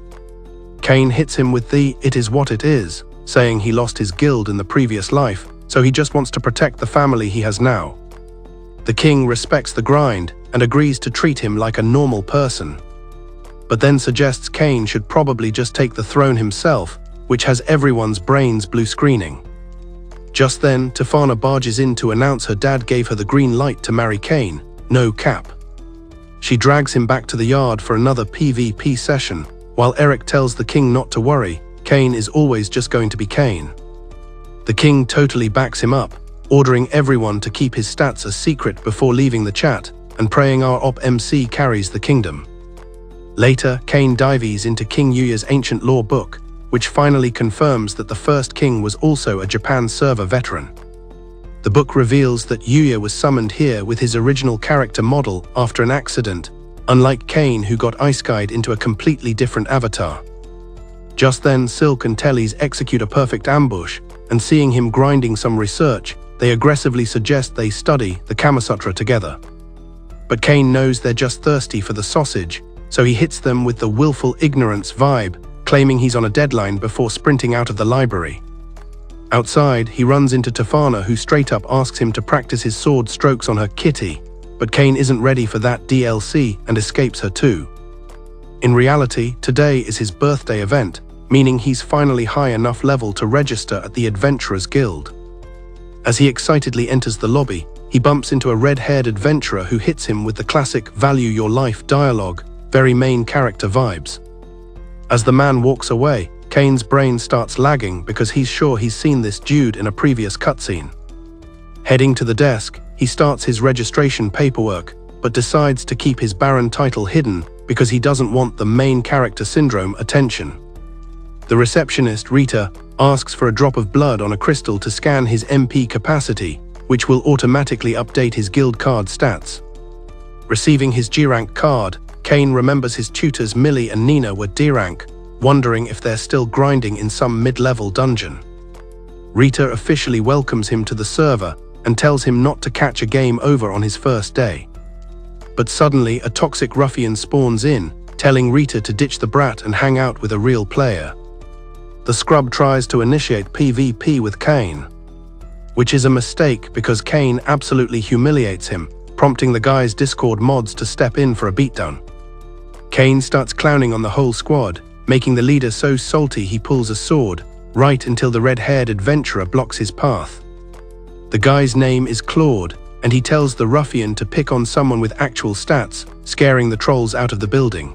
Kane hits him with the "it is what it is," saying he lost his guild in the previous life, so he just wants to protect the family he has now. The king respects the grind and agrees to treat him like a normal person, but then suggests Kane should probably just take the throne himself, which has everyone's brains blue screening. Just then, Tefana barges in to announce her dad gave her the green light to marry Kane, no cap. She drags him back to the yard for another PvP session, while Eric tells the king not to worry, Kane is always just going to be Kane. The king totally backs him up, ordering everyone to keep his stats a secret before leaving the chat, and praying our op MC carries the kingdom. Later, Kane dives into King Yuya's ancient lore book, which finally confirms that the first king was also a Japan server veteran. The book reveals that Yuya was summoned here with his original character model after an accident, unlike Kane, who got isekai'd into a completely different avatar. Just then, Silk and Tellys execute a perfect ambush, and seeing him grinding some research, they aggressively suggest they study the Kamasutra together. But Kane knows they're just thirsty for the sausage, so he hits them with the willful ignorance vibe, claiming he's on a deadline before sprinting out of the library. Outside, he runs into Tefana, who straight up asks him to practice his sword strokes on her kitty, but Kane isn't ready for that DLC and escapes her too. In reality, today is his birthday event, meaning he's finally high enough level to register at the Adventurers Guild. As he excitedly enters the lobby, he bumps into a red-haired adventurer who hits him with the classic "value your life" dialogue, very main character vibes. As the man walks away, Kane's brain starts lagging because he's sure he's seen this dude in a previous cutscene. Heading to the desk, he starts his registration paperwork, but decides to keep his Baron title hidden because he doesn't want the main character syndrome attention. The receptionist, Rita, asks for a drop of blood on a crystal to scan his MP capacity, which will automatically update his guild card stats. Receiving his G-rank card, Kane remembers his tutors Millie and Nina were D-rank, wondering if they're still grinding in some mid-level dungeon. Rita officially welcomes him to the server and tells him not to catch a game over on his first day. But suddenly, a toxic ruffian spawns in, telling Rita to ditch the brat and hang out with a real player. The scrub tries to initiate PvP with Kane, which is a mistake because Kane absolutely humiliates him, prompting the guy's Discord mods to step in for a beatdown. Kane starts clowning on the whole squad, making the leader so salty he pulls a sword, right until the red-haired adventurer blocks his path. The guy's name is Claude, and he tells the ruffian to pick on someone with actual stats, scaring the trolls out of the building.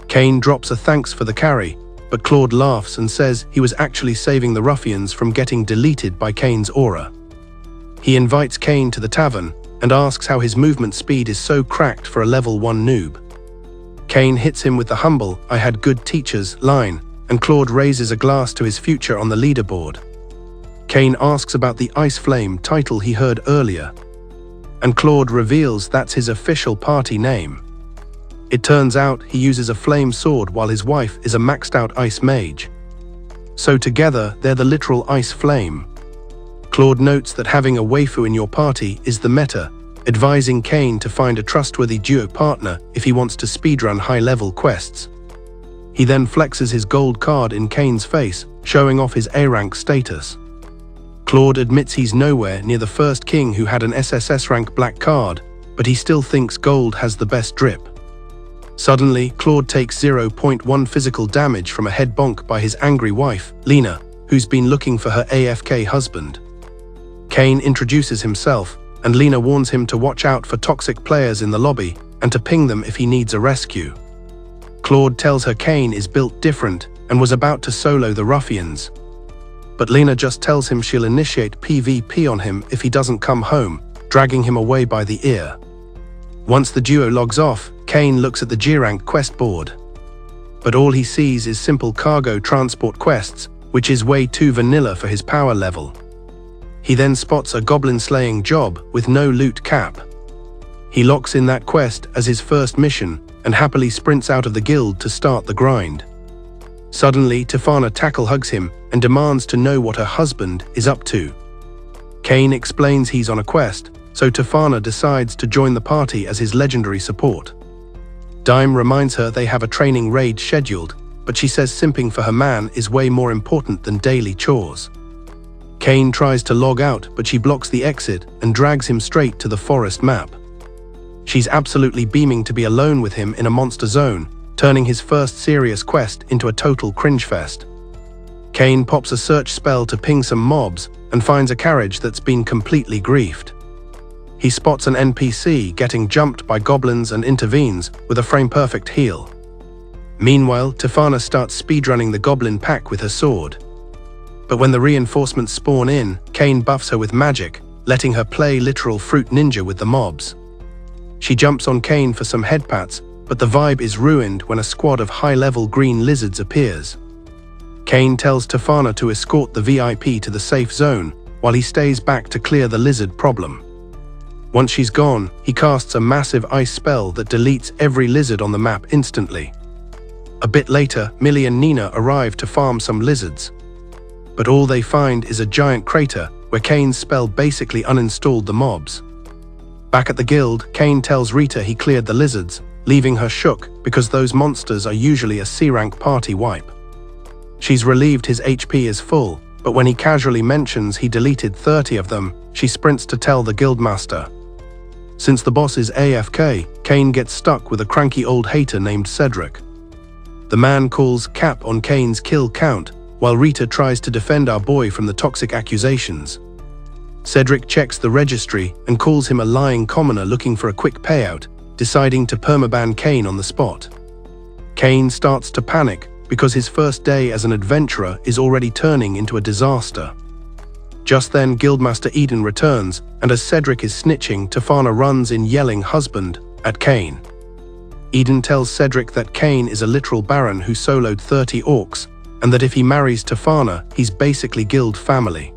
Kane drops a thanks for the carry, but Claude laughs and says he was actually saving the ruffians from getting deleted by Kane's aura. He invites Kane to the tavern and asks how his movement speed is so cracked for a level 1 noob. Kane hits him with the humble "I had good teachers" line, and Claude raises a glass to his future on the leaderboard. Kane asks about the Ice Flame title he heard earlier, and Claude reveals that's his official party name. It turns out he uses a flame sword while his wife is a maxed out ice mage. So together, they're the literal Ice Flame. Claude notes that having a waifu in your party is the meta, advising Kane to find a trustworthy duo partner if he wants to speedrun high-level quests. He then flexes his gold card in Kane's face, showing off his A-rank status. Claude admits he's nowhere near the first king who had an SSS rank black card, but he still thinks gold has the best drip. Suddenly, Claude takes 0.1 physical damage from a head bonk by his angry wife, Lena, who's been looking for her AFK husband. Kane introduces himself and Lena warns him to watch out for toxic players in the lobby and to ping them if he needs a rescue. Claude tells her Kane is built different and was about to solo the ruffians. But Lena just tells him she'll initiate PvP on him if he doesn't come home, dragging him away by the ear. Once the duo logs off, Kane looks at the G-Rank quest board. But all he sees is simple cargo transport quests, which is way too vanilla for his power level. He then spots a goblin-slaying job with no loot cap. He locks in that quest as his first mission and happily sprints out of the guild to start the grind. Suddenly, Tefana tackle-hugs him and demands to know what her husband is up to. Kane explains he's on a quest, so Tefana decides to join the party as his legendary support. Dime reminds her they have a training raid scheduled, but she says simping for her man is way more important than daily chores. Kane tries to log out, but she blocks the exit and drags him straight to the forest map. She's absolutely beaming to be alone with him in a monster zone, turning his first serious quest into a total cringe fest. Kane pops a search spell to ping some mobs and finds a carriage that's been completely griefed. He spots an NPC getting jumped by goblins and intervenes with a frame-perfect heal. Meanwhile, Tefana starts speedrunning the goblin pack with her sword. But when the reinforcements spawn in, Kane buffs her with magic, letting her play literal fruit ninja with the mobs. She jumps on Kane for some headpats, but the vibe is ruined when a squad of high-level green lizards appears. Kane tells Tefana to escort the VIP to the safe zone, while he stays back to clear the lizard problem. Once she's gone, he casts a massive ice spell that deletes every lizard on the map instantly. A bit later, Millie and Nina arrive to farm some lizards. But all they find is a giant crater where Kane's spell basically uninstalled the mobs. Back at the guild, Kane tells Rita he cleared the lizards, leaving her shook because those monsters are usually a C-rank party wipe. She's relieved his HP is full, but when he casually mentions he deleted 30 of them, she sprints to tell the guildmaster. Since the boss is AFK, Kane gets stuck with a cranky old hater named Cedric. The man calls cap on Kane's kill count, while Rita tries to defend our boy from the toxic accusations. Cedric checks the registry and calls him a lying commoner looking for a quick payout, deciding to permaban Kane on the spot. Kane starts to panic because his first day as an adventurer is already turning into a disaster. Just then, Guildmaster Eden returns, and as Cedric is snitching, Tefana runs in yelling "husband" at Kane. Eden tells Cedric that Kane is a literal baron who soloed 30 orcs, and that if he marries Tefana, he's basically guild family.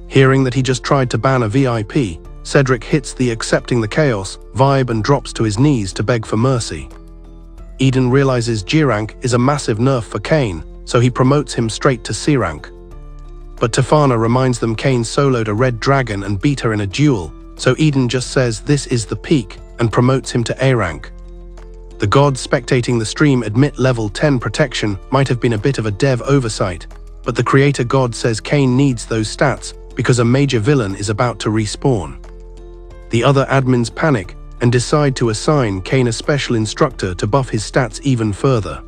Hearing that he just tried to ban a VIP, Cedric hits the accepting the chaos vibe and drops to his knees to beg for mercy. Eden realizes G-Rank is a massive nerf for Kane, so he promotes him straight to C-Rank. But Tefana reminds them Kane soloed a red dragon and beat her in a duel, so Eden just says this is the peak and promotes him to A-Rank. The gods spectating the stream admit level 10 protection might have been a bit of a dev oversight, but the creator god says Kane needs those stats because a major villain is about to respawn. The other admins panic and decide to assign Kane a special instructor to buff his stats even further.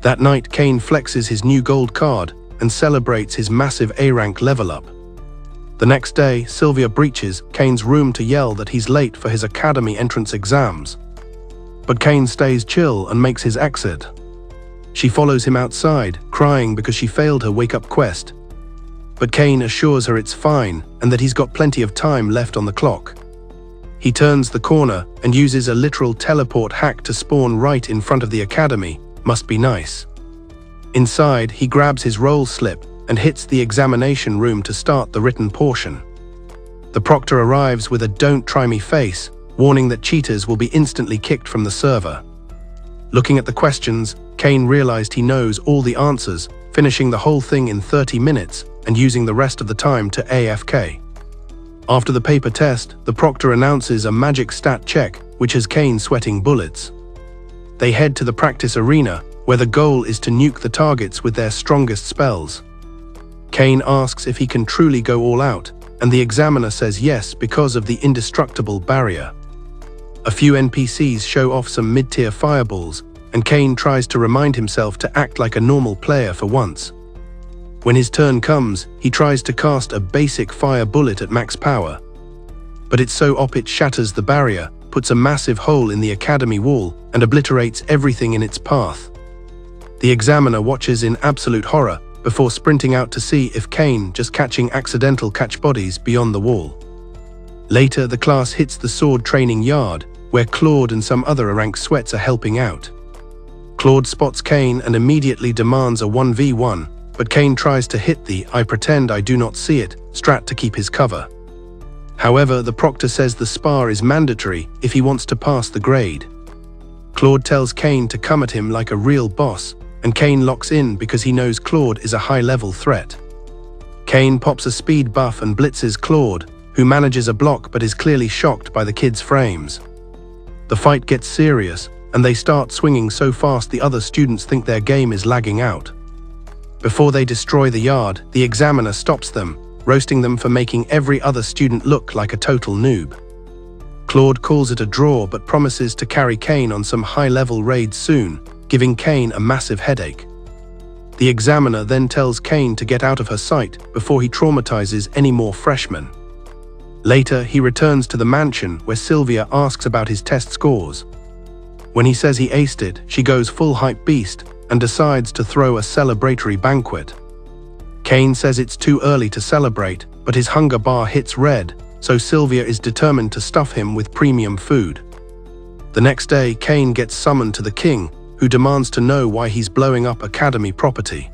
That night, Kane flexes his new gold card and celebrates his massive A-rank level up. The next day, Sylvia breaches Kane's room to yell that he's late for his academy entrance exams. But Kane stays chill and makes his exit. She follows him outside, crying because she failed her wake-up quest. But Kane assures her it's fine and that he's got plenty of time left on the clock. He turns the corner and uses a literal teleport hack to spawn right in front of the academy. Must be nice. Inside, he grabs his roll slip and hits the examination room to start the written portion. The proctor arrives with a "don't try me" face, warning that cheaters will be instantly kicked from the server. Looking at the questions, Kane realized he knows all the answers, finishing the whole thing in 30 minutes and using the rest of the time to AFK. After the paper test, the proctor announces a magic stat check, which has Kane sweating bullets. They head to the practice arena, where the goal is to nuke the targets with their strongest spells. Kane asks if he can truly go all out, and the examiner says yes because of the indestructible barrier. A few NPCs show off some mid-tier fireballs, and Kane tries to remind himself to act like a normal player for once. When his turn comes, he tries to cast a basic fire bullet at max power. But it's so OP it shatters the barrier, puts a massive hole in the academy wall, and obliterates everything in its path. The examiner watches in absolute horror before sprinting out to see if Cain just catching accidental catch bodies beyond the wall. Later, the class hits the sword training yard, where Claude and some other rank sweats are helping out. Claude spots Cain and immediately demands a 1v1, but Cain tries to hit the "I pretend I do not see it" strat to keep his cover. However, the proctor says the spar is mandatory if he wants to pass the grade. Claude tells Cain to come at him like a real boss, and Cain locks in because he knows Claude is a high-level threat. Cain pops a speed buff and blitzes Claude, who manages a block but is clearly shocked by the kid's frames. The fight gets serious, and they start swinging so fast the other students think their game is lagging out. Before they destroy the yard, the examiner stops them, roasting them for making every other student look like a total noob. Claude calls it a draw but promises to carry Cain on some high-level raids soon, giving Cain a massive headache. The examiner then tells Cain to get out of her sight before he traumatizes any more freshmen. Later, he returns to the mansion where Sylvia asks about his test scores. When he says he aced it, she goes full hype beast and decides to throw a celebratory banquet. Cain says it's too early to celebrate, but his hunger bar hits red, so Sylvia is determined to stuff him with premium food. The next day, Cain gets summoned to the king, who demands to know why he's blowing up academy property.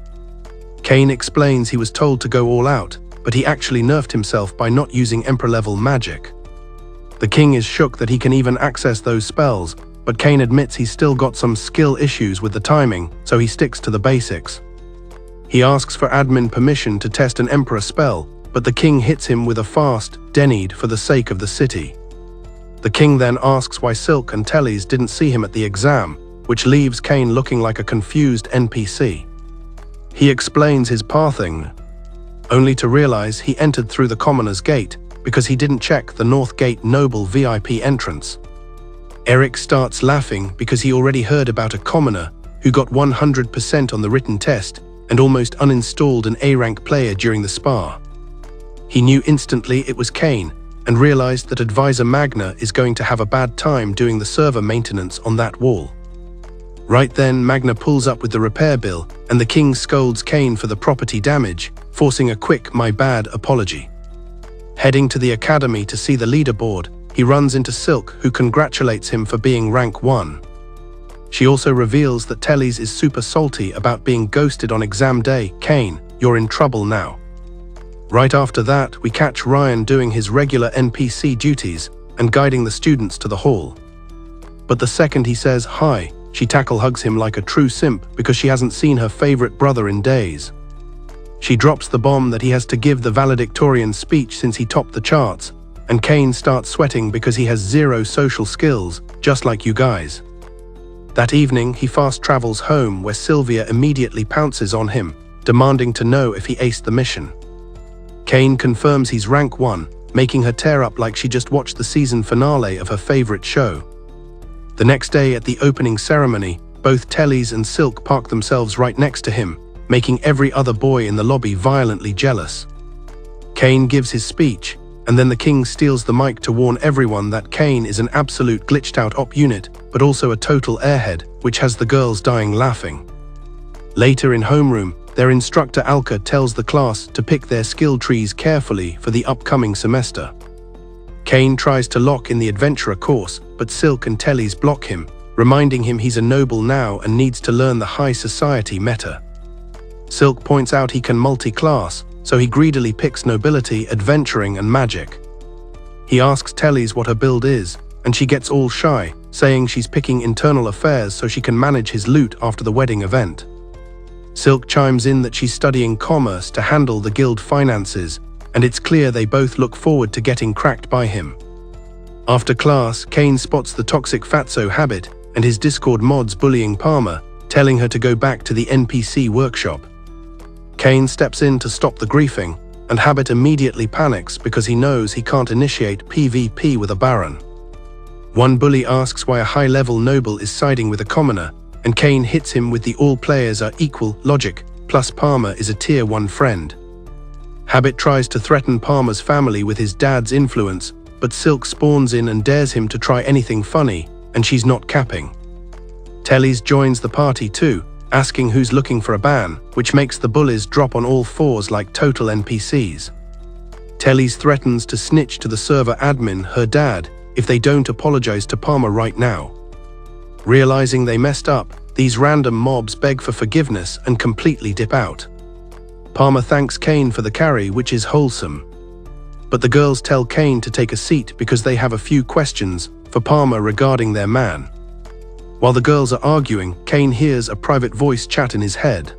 Cain explains he was told to go all out, but he actually nerfed himself by not using emperor-level magic. The king is shook that he can even access those spells, but Cain admits he's still got some skill issues with the timing, so he sticks to the basics. He asks for admin permission to test an emperor spell, but the king hits him with a fast "Denid" for the sake of the city. The king then asks why Silk and Tellys didn't see him at the exam, which leaves Cain looking like a confused NPC. He explains his pathing, only to realize he entered through the Commoner's Gate because he didn't check the North Gate Noble VIP entrance. Eric starts laughing because he already heard about a commoner who got 100% on the written test and almost uninstalled an A-rank player during the spar. He knew instantly it was Cain and realized that Advisor Magna is going to have a bad time doing the server maintenance on that wall. Right then, Magna pulls up with the repair bill, and the king scolds Cain for the property damage, forcing a quick "my bad" apology. Heading to the academy to see the leaderboard, he runs into Silk, who congratulates him for being rank 1. She also reveals that Tellys is super salty about being ghosted on exam day. "Cain, you're in trouble now." Right after that, we catch Ryan doing his regular NPC duties and guiding the students to the hall. But the second he says hi, she tackle hugs him like a true simp because she hasn't seen her favorite brother in days. She drops the bomb that he has to give the valedictorian speech since he topped the charts, and Cain starts sweating because he has zero social skills, just like you guys. That evening, he fast travels home where Sylvia immediately pounces on him, demanding to know if he aced the mission. Cain confirms he's rank 1, making her tear up like she just watched the season finale of her favorite show. The next day at the opening ceremony, both Tellys and Silk park themselves right next to him, making every other boy in the lobby violently jealous. Cain gives his speech, and then the king steals the mic to warn everyone that Cain is an absolute glitched-out op unit, but also a total airhead, which has the girls dying laughing. Later in homeroom, their instructor Alka tells the class to pick their skill trees carefully for the upcoming semester. Cain tries to lock in the adventurer course, but Silk and Tellys block him, reminding him he's a noble now and needs to learn the high society meta. Silk points out he can multi-class, so he greedily picks nobility, adventuring, and magic. He asks Tellys what her build is, and she gets all shy, saying she's picking internal affairs so she can manage his loot after the wedding event. Silk chimes in that she's studying commerce to handle the guild finances, and it's clear they both look forward to getting cracked by him. After class, Cain spots the toxic fatso Habit and his Discord mods bullying Palmer, telling her to go back to the NPC workshop. Cain steps in to stop the griefing, and Habit immediately panics because he knows he can't initiate PvP with a Baron. One bully asks why a high-level noble is siding with a commoner, and Cain hits him with the all players are equal logic, plus Palmer is a tier 1 friend. Habit tries to threaten Palmer's family with his dad's influence, but Silk spawns in and dares him to try anything funny, and she's not capping. Tellys joins the party too, asking who's looking for a ban, which makes the bullies drop on all fours like total NPCs. Tellys threatens to snitch to the server admin, her dad, if they don't apologize to Palmer right now. Realizing they messed up, these random mobs beg for forgiveness and completely dip out. Palmer thanks Kane for the carry, which is wholesome. But the girls tell Kane to take a seat because they have a few questions for Palmer regarding their man. While the girls are arguing, Kane hears a private voice chat in his head.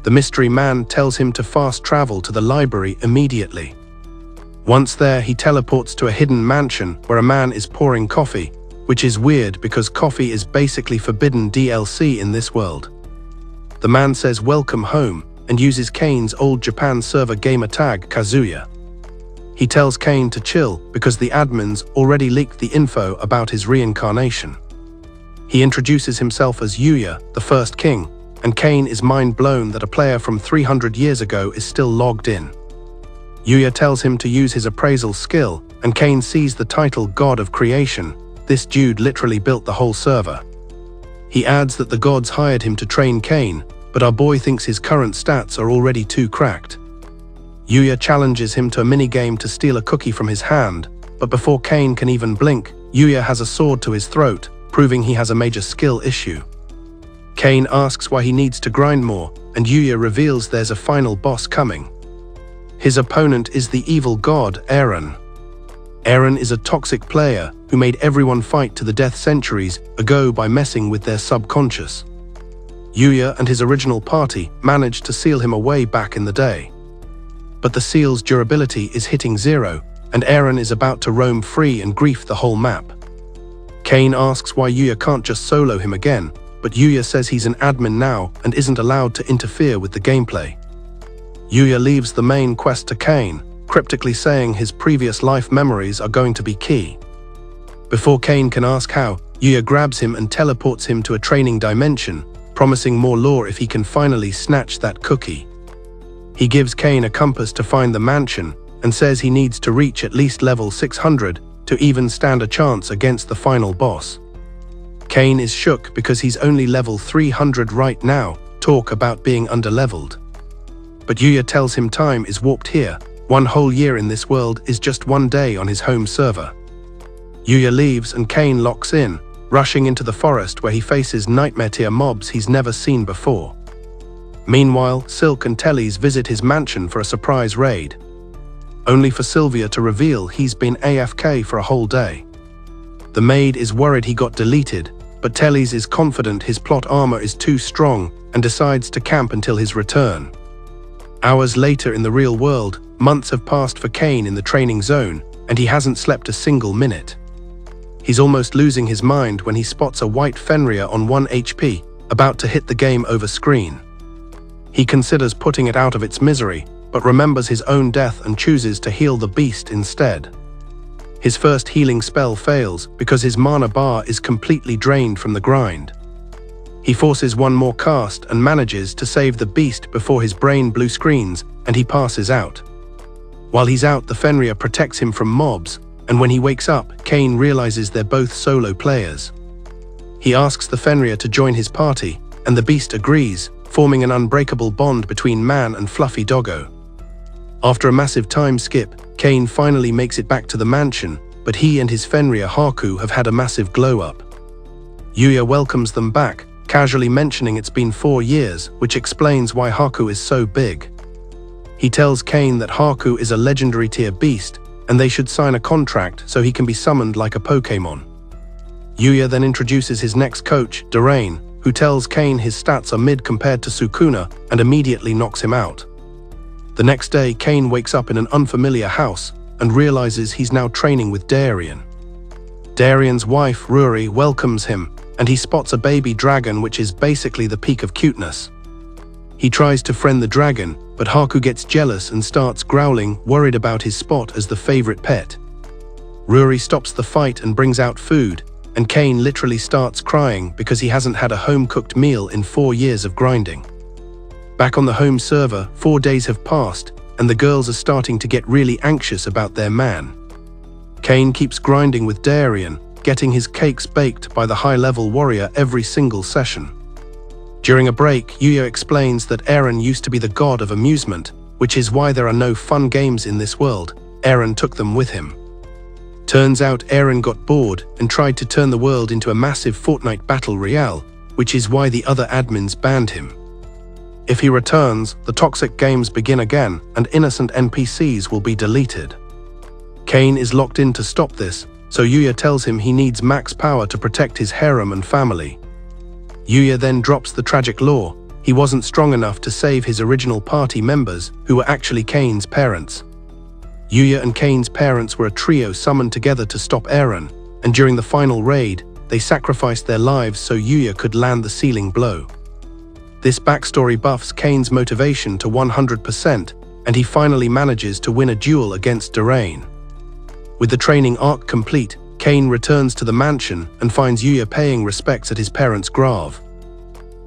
The mystery man tells him to fast travel to the library immediately. Once there, he teleports to a hidden mansion where a man is pouring coffee, which is weird because coffee is basically forbidden DLC in this world. The man says welcome home and uses Kane's old Japan server gamer tag, Kazuya. He tells Kane to chill because the admins already leaked the info about his reincarnation. He introduces himself as Yuya, the first king, and Kane is mind blown that a player from 300 years ago is still logged in. Yuya tells him to use his appraisal skill, and Kane sees the title God of Creation. This dude literally built the whole server. He adds that the gods hired him to train Kane, but our boy thinks his current stats are already too cracked. Yuya challenges him to a minigame to steal a cookie from his hand, but before Kane can even blink, Yuya has a sword to his throat, proving he has a major skill issue. Kane asks why he needs to grind more, and Yuya reveals there's a final boss coming. His opponent is the evil god, Eren. Eren is a toxic player who made everyone fight to the death centuries ago by messing with their subconscious. Yuya and his original party managed to seal him away back in the day. But the seal's durability is hitting 0, and Eren is about to roam free and grief the whole map. Kane asks why Yuya can't just solo him again, but Yuya says he's an admin now and isn't allowed to interfere with the gameplay. Yuya leaves the main quest to Kane, cryptically saying his previous life memories are going to be key. Before Kane can ask how, Yuya grabs him and teleports him to a training dimension, promising more lore if he can finally snatch that cookie. He gives Kane a compass to find the mansion and says he needs to reach at least level 600 to even stand a chance against the final boss. Kane is shook because he's only level 300 right now, talk about being underleveled. But Yuya tells him time is warped here, 1 whole year in this world is just 1 day on his home server. Yuya leaves and Kane locks in, rushing into the forest where he faces nightmare-tier mobs he's never seen before. Meanwhile, Silk and Tellys visit his mansion for a surprise raid, only for Sylvia to reveal he's been AFK for a whole day. The maid is worried he got deleted, but Tellys is confident his plot armor is too strong and decides to camp until his return. Hours later in the real world, months have passed for Kane in the training zone, and he hasn't slept a single minute. He's almost losing his mind when he spots a white Fenrir on 1 HP, about to hit the game over screen. He considers putting it out of its misery, but remembers his own death and chooses to heal the beast instead. His first healing spell fails because his mana bar is completely drained from the grind. He forces one more cast and manages to save the beast before his brain blue screens and he passes out. While he's out, the Fenrir protects him from mobs, and when he wakes up, Kane realizes they're both solo players. He asks the Fenrir to join his party, and the beast agrees, forming an unbreakable bond between man and Fluffy Doggo. After a massive time skip, Kane finally makes it back to the mansion, but he and his Fenrir Haku have had a massive glow-up. Yuya welcomes them back, casually mentioning it's been 4 years, which explains why Haku is so big. He tells Kane that Haku is a legendary tier beast, and they should sign a contract so he can be summoned like a Pokémon. Yuya then introduces his next coach, Darain, who tells Kane his stats are mid compared to Sukuna and immediately knocks him out. The next day, Kane wakes up in an unfamiliar house and realizes he's now training with Darien. Darien's wife, Ruri, welcomes him, and he spots a baby dragon which is basically the peak of cuteness. He tries to friend the dragon, but Haku gets jealous and starts growling, worried about his spot as the favorite pet. Ruri stops the fight and brings out food, and Kane literally starts crying because he hasn't had a home-cooked meal in 4 years of grinding. Back on the home server, 4 days have passed, and the girls are starting to get really anxious about their man. Kane keeps grinding with Darien, getting his cakes baked by the high-level warrior every single session. During a break, Yuya explains that Eren used to be the god of amusement, which is why there are no fun games in this world. Eren took them with him. Turns out Eren got bored and tried to turn the world into a massive Fortnite battle royale, which is why the other admins banned him. If he returns, the toxic games begin again and innocent NPCs will be deleted. Kane is locked in to stop this, so Yuya tells him he needs max power to protect his harem and family. Yuya then drops the tragic law. He wasn't strong enough to save his original party members, who were actually Kane's parents. Yuya and Kane's parents were a trio summoned together to stop Eren, and during the final raid, they sacrificed their lives so Yuya could land the sealing blow. This backstory buffs Kane's motivation to 100%, and he finally manages to win a duel against Darien. With the training arc complete, Kane returns to the mansion and finds Yuya paying respects at his parents' grave.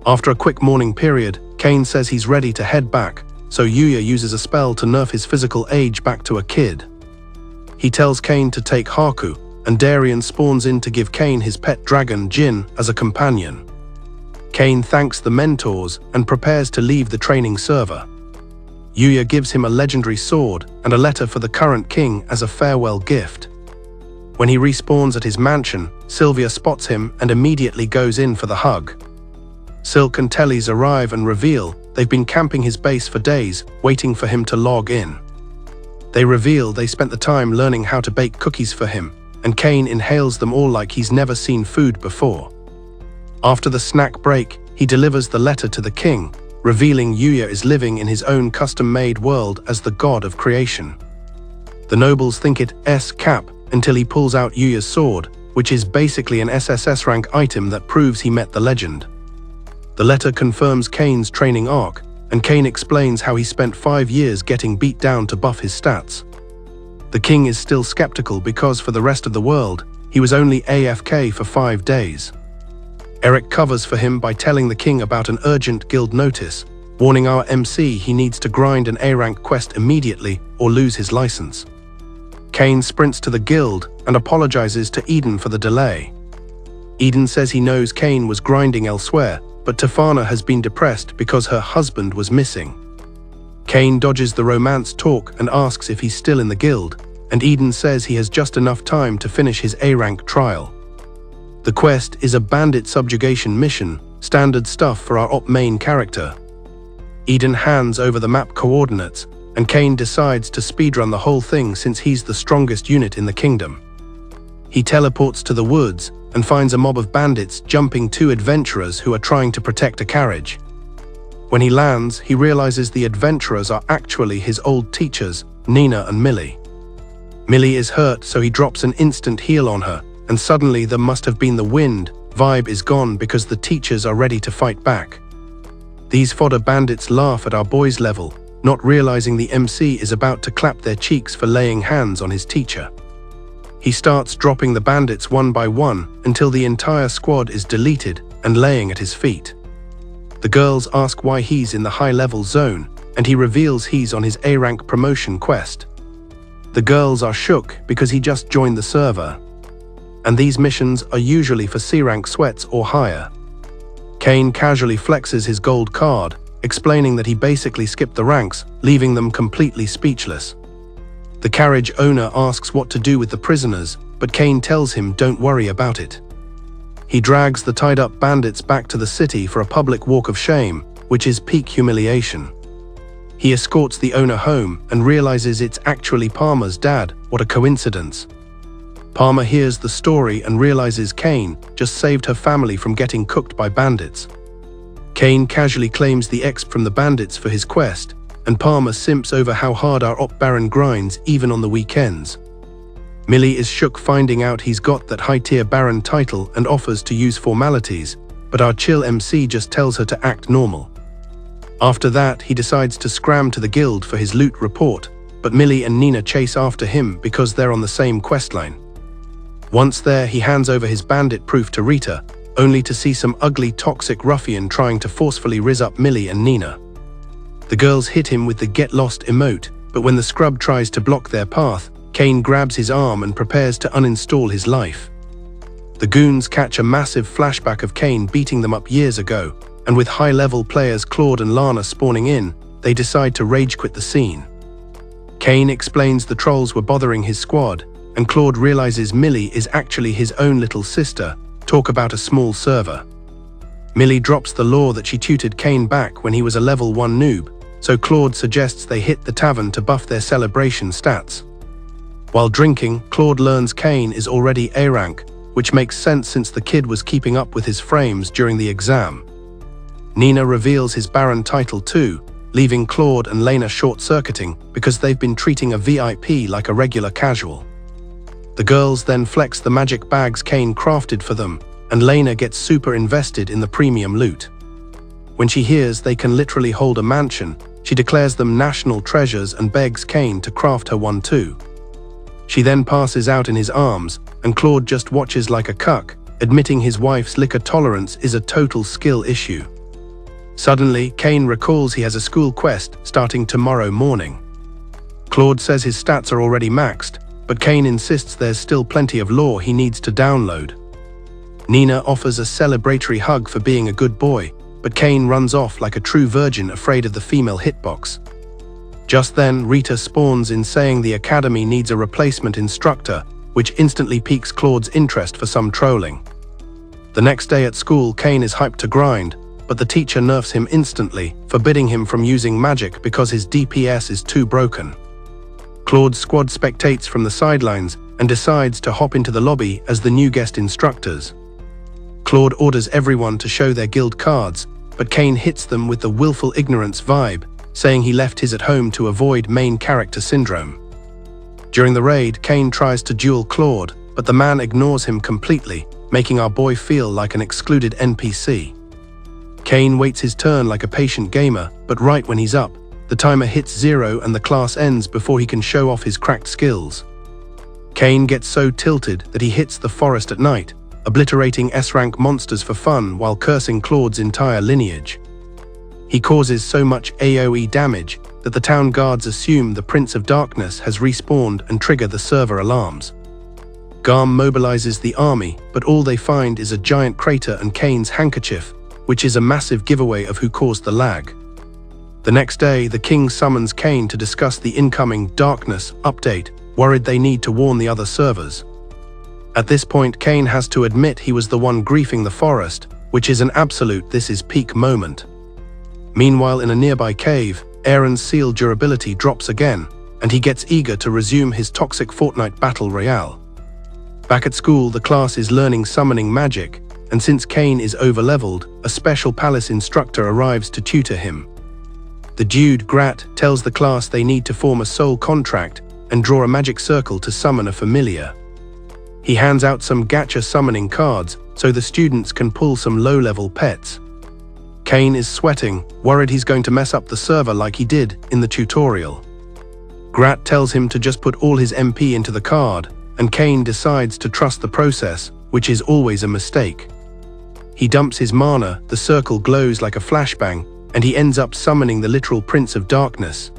After a quick mourning period, Kane says he's ready to head back, so Yuya uses a spell to nerf his physical age back to a kid. He tells Kane to take Haku, and Darien spawns in to give Kane his pet dragon Jin as a companion. Kane thanks the mentors and prepares to leave the training server. Yuya gives him a legendary sword and a letter for the current king as a farewell gift. When he respawns at his mansion, Sylvia spots him and immediately goes in for the hug. Silk and Tellys arrive and reveal they've been camping his base for days, waiting for him to log in. They reveal they spent the time learning how to bake cookies for him, and Kane inhales them all like he's never seen food before. After the snack break, he delivers the letter to the king, revealing Yuya is living in his own custom-made world as the god of creation. The nobles think it's Cap until he pulls out Yuya's sword, which is basically an SSS rank item that proves he met the legend. The letter confirms Kane's training arc, and Kane explains how he spent 5 years getting beat down to buff his stats. The king is still skeptical because for the rest of the world, he was only AFK for 5 days. Eric covers for him by telling the king about an urgent guild notice, warning our MC he needs to grind an A-rank quest immediately or lose his license. Kane sprints to the guild and apologizes to Eden for the delay. Eden says he knows Kane was grinding elsewhere, but Tefana has been depressed because her husband was missing. Kane dodges the romance talk and asks if he's still in the guild, and Eden says he has just enough time to finish his A-rank trial. The quest is a bandit subjugation mission, standard stuff for our op main character. Eden hands over the map coordinates, and Kane decides to speedrun the whole thing since he's the strongest unit in the kingdom. He teleports to the woods and finds a mob of bandits jumping 2 adventurers who are trying to protect a carriage. When he lands, he realizes the adventurers are actually his old teachers, Nina and Millie. Millie is hurt, so he drops an instant heal on her, and suddenly there must have been the wind, vibe is gone because the teachers are ready to fight back. These fodder bandits laugh at our boys' level, not realizing the MC is about to clap their cheeks for laying hands on his teacher. He starts dropping the bandits one by one until the entire squad is deleted and laying at his feet. The girls ask why he's in the high-level zone, and he reveals he's on his A-rank promotion quest. The girls are shook because he just joined the server, and these missions are usually for C-rank sweats or higher. Kane casually flexes his gold card, explaining that he basically skipped the ranks, leaving them completely speechless. The carriage owner asks what to do with the prisoners, but Kane tells him don't worry about it. He drags the tied-up bandits back to the city for a public walk of shame, which is peak humiliation. He escorts the owner home and realizes it's actually Palmer's dad. What a coincidence. Palmer hears the story and realizes Kane just saved her family from getting cooked by bandits. Kane casually claims the exp from the bandits for his quest, and Palmer simps over how hard our op baron grinds even on the weekends. Millie is shook finding out he's got that high-tier baron title and offers to use formalities, but our chill MC just tells her to act normal. After that, he decides to scram to the guild for his loot report, but Millie and Nina chase after him because they're on the same questline. Once there, he hands over his bandit proof to Rita, only to see some ugly toxic ruffian trying to forcefully rizz up Millie and Nina. The girls hit him with the get lost emote, but when the scrub tries to block their path, Kane grabs his arm and prepares to uninstall his life. The goons catch a massive flashback of Kane beating them up years ago, and with high-level players Claude and Lana spawning in, they decide to rage-quit the scene. Kane explains the trolls were bothering his squad, and Claude realizes Millie is actually his own little sister. Talk about a small server. Millie drops the law that she tutored Kane back when he was a level 1 noob, so Claude suggests they hit the tavern to buff their celebration stats. While drinking, Claude learns Kane is already A rank, which makes sense since the kid was keeping up with his frames during the exam. Nina reveals his Baron title too, leaving Claude and Lena short-circuiting because they've been treating a VIP like a regular casual. The girls then flex the magic bags Kane crafted for them, and Lena gets super invested in the premium loot. When she hears they can literally hold a mansion, she declares them national treasures and begs Kane to craft her one too. She then passes out in his arms, and Claude just watches like a cuck, admitting his wife's liquor tolerance is a total skill issue. Suddenly, Kane recalls he has a school quest starting tomorrow morning. Claude says his stats are already maxed, but Kane insists there's still plenty of lore he needs to download. Nina offers a celebratory hug for being a good boy, but Kane runs off like a true virgin afraid of the female hitbox. Just then, Rita spawns in saying the academy needs a replacement instructor, which instantly piques Claude's interest for some trolling. The next day at school, Kane is hyped to grind, but the teacher nerfs him instantly, forbidding him from using magic because his DPS is too broken. Claude's squad spectates from the sidelines and decides to hop into the lobby as the new guest instructors. Claude orders everyone to show their guild cards, but Kane hits them with the willful ignorance vibe, saying he left his at home to avoid main character syndrome. During the raid, Kane tries to duel Claude, but the man ignores him completely, making our boy feel like an excluded NPC. Kane waits his turn like a patient gamer, but right when he's up, the timer hits 0 and the class ends before he can show off his cracked skills. Kane gets so tilted that he hits the forest at night, obliterating S-rank monsters for fun while cursing Claude's entire lineage. He causes so much AoE damage that the town guards assume the Prince of Darkness has respawned and trigger the server alarms. Garm mobilizes the army, but all they find is a giant crater and Kane's handkerchief, which is a massive giveaway of who caused the lag. The next day, the king summons Kane to discuss the incoming Darkness update, worried they need to warn the other servers. At this point, Kane has to admit he was the one griefing the forest, which is an absolute this is peak moment. Meanwhile, in a nearby cave, Aaron's seal durability drops again, and he gets eager to resume his toxic Fortnite battle royale. Back at school, the class is learning summoning magic, and since Kane is overleveled, a special palace instructor arrives to tutor him. The dude, Grat, tells the class they need to form a soul contract and draw a magic circle to summon a familiar. He hands out some gacha summoning cards so the students can pull some low-level pets. Kane is sweating, worried he's going to mess up the server like he did in the tutorial. Grat tells him to just put all his MP into the card, and Kane decides to trust the process, which is always a mistake. He dumps his mana, the circle glows like a flashbang, and he ends up summoning the literal Prince of Darkness.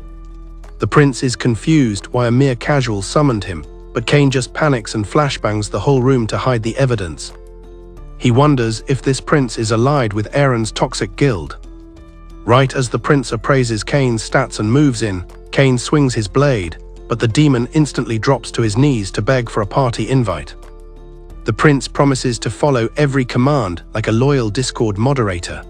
The prince is confused why a mere casual summoned him, but Kane just panics and flashbangs the whole room to hide the evidence. He wonders if this prince is allied with Aaron's toxic guild. Right as the prince appraises Kane's stats and moves in, Kane swings his blade, but the demon instantly drops to his knees to beg for a party invite. The prince promises to follow every command like a loyal Discord moderator.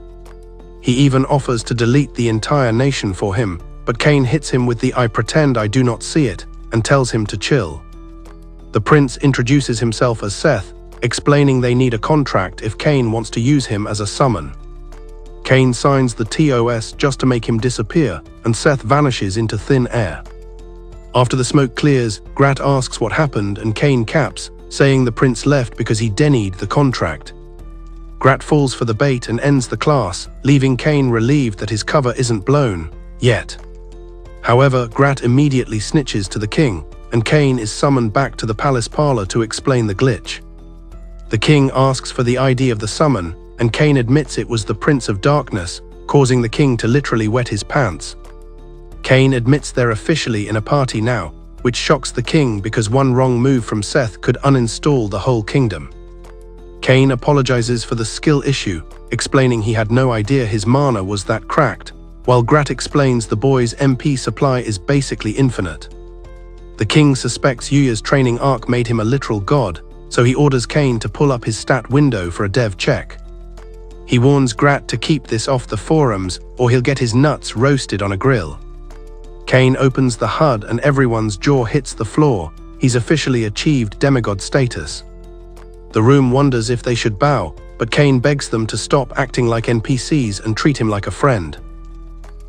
He even offers to delete the entire nation for him, but Kane hits him with the "I pretend I do not see it" and tells him to chill. The prince introduces himself as Seth, explaining they need a contract if Kane wants to use him as a summon. Kane signs the TOS just to make him disappear, and Seth vanishes into thin air. After the smoke clears, Grat asks what happened and Kane caps, saying the prince left because he denied the contract. Grat falls for the bait and ends the class, leaving Kane relieved that his cover isn't blown, yet. However, Grat immediately snitches to the king, and Kane is summoned back to the palace parlor to explain the glitch. The king asks for the ID of the summon, and Kane admits it was the Prince of Darkness, causing the king to literally wet his pants. Kane admits they're officially in a party now, which shocks the king because one wrong move from Seth could uninstall the whole kingdom. Cain apologizes for the skill issue, explaining he had no idea his mana was that cracked, while Grat explains the boy's MP supply is basically infinite. The king suspects Yuya's training arc made him a literal god, so he orders Cain to pull up his stat window for a dev check. He warns Grat to keep this off the forums or he'll get his nuts roasted on a grill. Cain opens the HUD and everyone's jaw hits the floor. He's officially achieved demigod status. The room wonders if they should bow, but Cain begs them to stop acting like NPCs and treat him like a friend.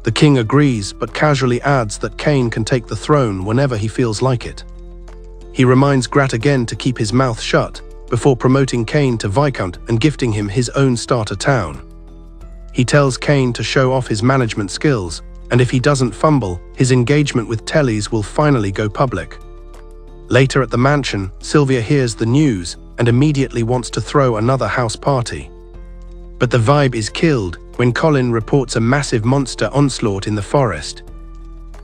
The king agrees, but casually adds that Cain can take the throne whenever he feels like it. He reminds Grat again to keep his mouth shut, before promoting Cain to Viscount and gifting him his own starter town. He tells Cain to show off his management skills, and if he doesn't fumble, his engagement with Tellys will finally go public. Later at the mansion, Sylvia hears the news and immediately wants to throw another house party. But the vibe is killed when Colin reports a massive monster onslaught in the forest.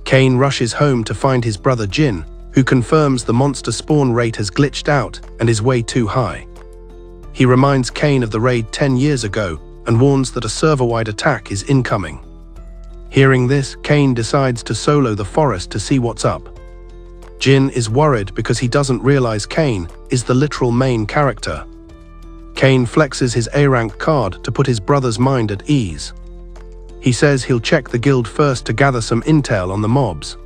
Cain rushes home to find his brother Jin, who confirms the monster spawn rate has glitched out and is way too high. He reminds Cain of the raid 10 years ago and warns that a server-wide attack is incoming. Hearing this, Cain decides to solo the forest to see what's up. Jin is worried because he doesn't realize Cain is the literal main character. Cain flexes his A-rank card to put his brother's mind at ease. He says he'll check the guild first to gather some intel on the mobs.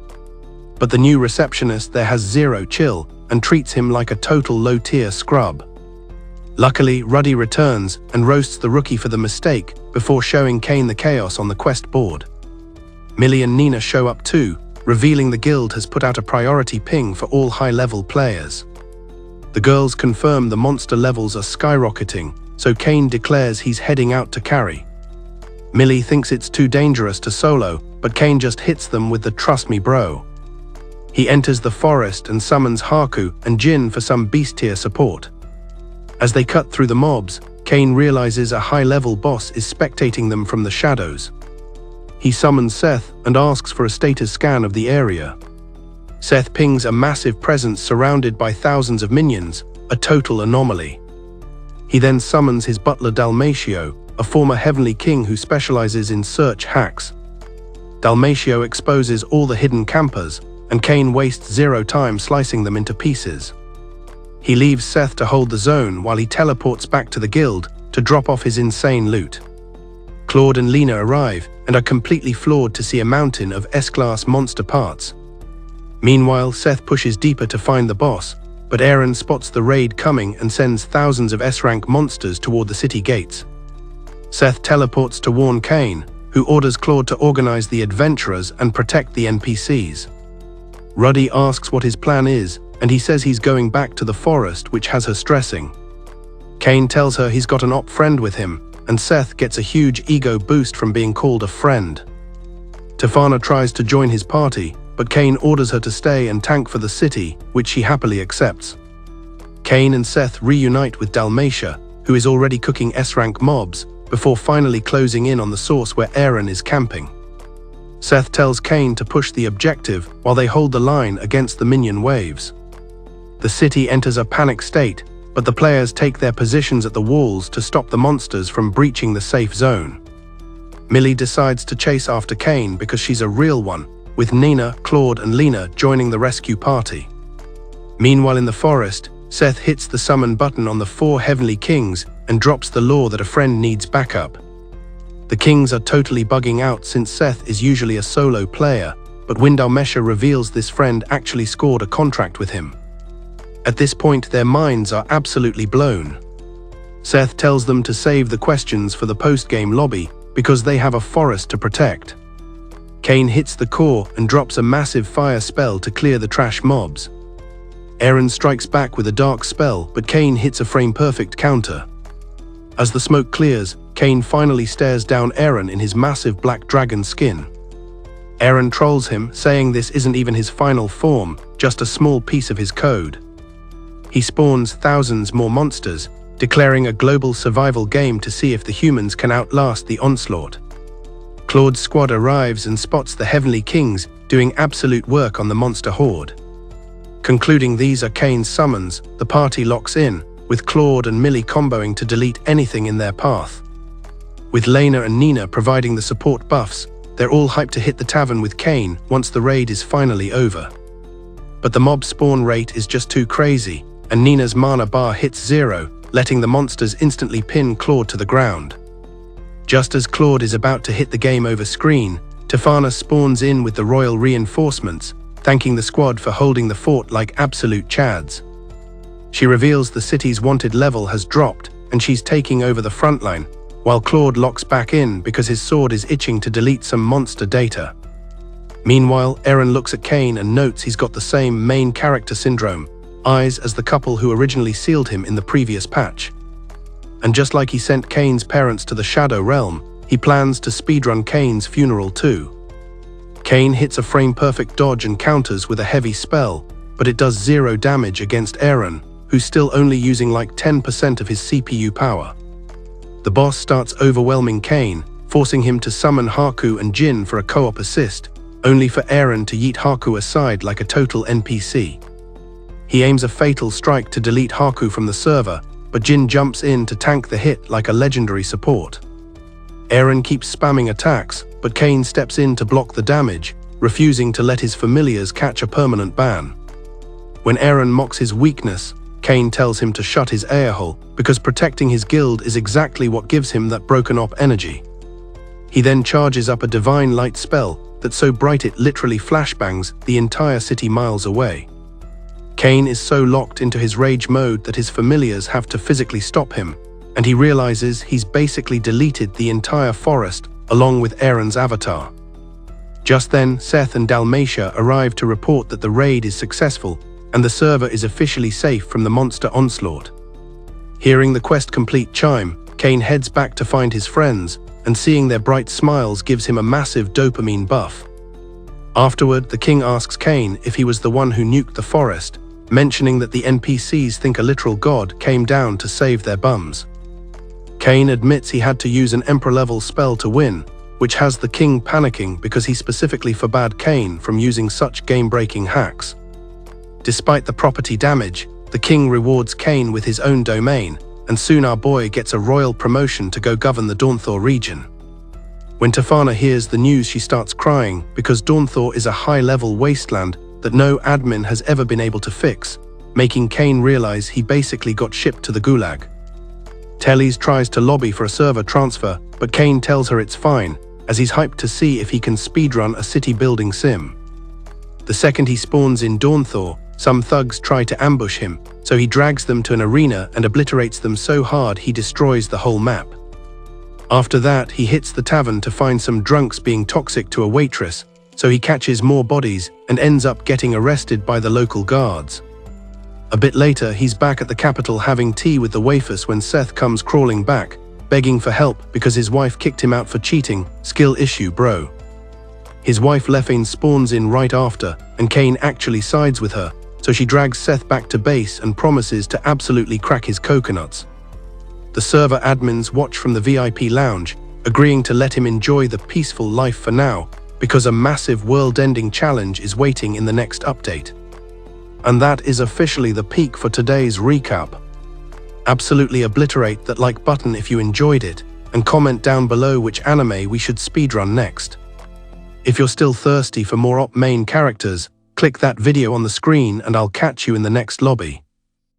But the new receptionist there has zero chill and treats him like a total low-tier scrub. Luckily, Ruddy returns and roasts the rookie for the mistake before showing Cain the chaos on the quest board. Millie and Nina show up too, revealing the guild has put out a priority ping for all high-level players. The girls confirm the monster levels are skyrocketing, so Cain declares he's heading out to carry. Millie thinks it's too dangerous to solo, but Cain just hits them with the "trust me bro." He enters the forest and summons Haku and Jin for some beast-tier support. As they cut through the mobs, Cain realizes a high-level boss is spectating them from the shadows. He summons Seth and asks for a status scan of the area. Seth pings a massive presence surrounded by thousands of minions, a total anomaly. He then summons his butler Dalmatio, a former heavenly king who specializes in search hacks. Dalmatio exposes all the hidden campers, and Cain wastes zero time slicing them into pieces. He leaves Seth to hold the zone while he teleports back to the guild to drop off his insane loot. Claude and Lena arrive and are completely floored to see a mountain of S-class monster parts. Meanwhile, Seth pushes deeper to find the boss, but Aaron spots the raid coming and sends thousands of S-rank monsters toward the city gates. Seth teleports to warn Cain, who orders Claude to organize the adventurers and protect the NPCs. Ruddy asks what his plan is, and he says he's going back to the forest, which has her stressing. Cain tells her he's got an op friend with him, and Seth gets a huge ego boost from being called a friend. Tefana tries to join his party, but Cain orders her to stay and tank for the city, which she happily accepts. Cain and Seth reunite with Dalmatia, who is already cooking S-rank mobs, before finally closing in on the source where Aaron is camping. Seth tells Cain to push the objective while they hold the line against the minion waves. The city enters a panic state, but the players take their positions at the walls to stop the monsters from breaching the safe zone. Millie decides to chase after Cain because she's a real one, with Nina, Claude and Lena joining the rescue party. Meanwhile in the forest, Seth hits the summon button on the 4 heavenly kings and drops the law that a friend needs backup. The kings are totally bugging out since Seth is usually a solo player, but when Dalmatia reveals this friend actually scored a contract with him. At this point, their minds are absolutely blown. Seth tells them to save the questions for the post-game lobby because they have a forest to protect. Cain hits the core and drops a massive fire spell to clear the trash mobs. Aaron strikes back with a dark spell, but Cain hits a frame-perfect counter. As the smoke clears, Cain finally stares down Aaron in his massive black dragon skin. Aaron trolls him, saying this isn't even his final form, just a small piece of his code. He spawns thousands more monsters, declaring a global survival game to see if the humans can outlast the onslaught. Claude's squad arrives and spots the Heavenly Kings doing absolute work on the monster horde. Concluding these are Kane's summons, the party locks in, with Claude and Millie comboing to delete anything in their path. With Lena and Nina providing the support buffs, they're all hyped to hit the tavern with Kane once the raid is finally over. But the mob spawn rate is just too crazy, and Nina's mana bar hits 0, letting the monsters instantly pin Claude to the ground. Just as Claude is about to hit the game over screen, Tefana spawns in with the royal reinforcements, thanking the squad for holding the fort like absolute chads. She reveals the city's wanted level has dropped and she's taking over the front line, while Claude locks back in because his sword is itching to delete some monster data. Meanwhile, Eren looks at Kane and notes he's got the same main character syndrome, eyes as the couple who originally sealed him in the previous patch. And just like he sent Kane's parents to the Shadow Realm, he plans to speedrun Kane's funeral too. Kane hits a frame-perfect dodge and counters with a heavy spell, but it does 0 damage against Eren, who's still only using like 10% of his CPU power. The boss starts overwhelming Kane, forcing him to summon Haku and Jin for a co-op assist, only for Eren to yeet Haku aside like a total NPC. He aims a fatal strike to delete Haku from the server, but Jin jumps in to tank the hit like a legendary support. Eren keeps spamming attacks, but Kane steps in to block the damage, refusing to let his familiars catch a permanent ban. When Eren mocks his weakness, Kane tells him to shut his airhole because protecting his guild is exactly what gives him that broken-op energy. He then charges up a divine light spell that's so bright it literally flashbangs the entire city miles away. Kane is so locked into his rage mode that his familiars have to physically stop him, and he realizes he's basically deleted the entire forest along with Eren's avatar. Just then, Seth and Dalmatia arrive to report that the raid is successful and the server is officially safe from the monster onslaught. Hearing the quest complete chime, Kane heads back to find his friends, and seeing their bright smiles gives him a massive dopamine buff. Afterward, the king asks Kane if he was the one who nuked the forest, mentioning that the NPCs think a literal god came down to save their bums. Kane admits he had to use an Emperor-level spell to win, which has the king panicking because he specifically forbade Kane from using such game-breaking hacks. Despite the property damage, the king rewards Kane with his own domain, and soon our boy gets a royal promotion to go govern the Dawnthor region. When Tefana hears the news, she starts crying because Dawnthor is a high-level wasteland that no admin has ever been able to fix, making Kane realize he basically got shipped to the gulag. Teles tries to lobby for a server transfer, but Kane tells her it's fine, as he's hyped to see if he can speedrun a city-building sim. The second he spawns in Dawnthor, some thugs try to ambush him, so he drags them to an arena and obliterates them so hard he destroys the whole map. After that, he hits the tavern to find some drunks being toxic to a waitress, so he catches more bodies and ends up getting arrested by the local guards. A bit later, he's back at the capital having tea with the wafers when Seth comes crawling back, begging for help because his wife kicked him out for cheating. Skill issue, bro. His wife Lefane spawns in right after, and Kane actually sides with her, so she drags Seth back to base and promises to absolutely crack his coconuts. The server admins watch from the VIP lounge, agreeing to let him enjoy the peaceful life for now, because a massive world-ending challenge is waiting in the next update. And that is officially the peak for today's recap. Absolutely obliterate that like button if you enjoyed it, and comment down below which anime we should speedrun next. If you're still thirsty for more main characters, click that video on the screen and I'll catch you in the next lobby.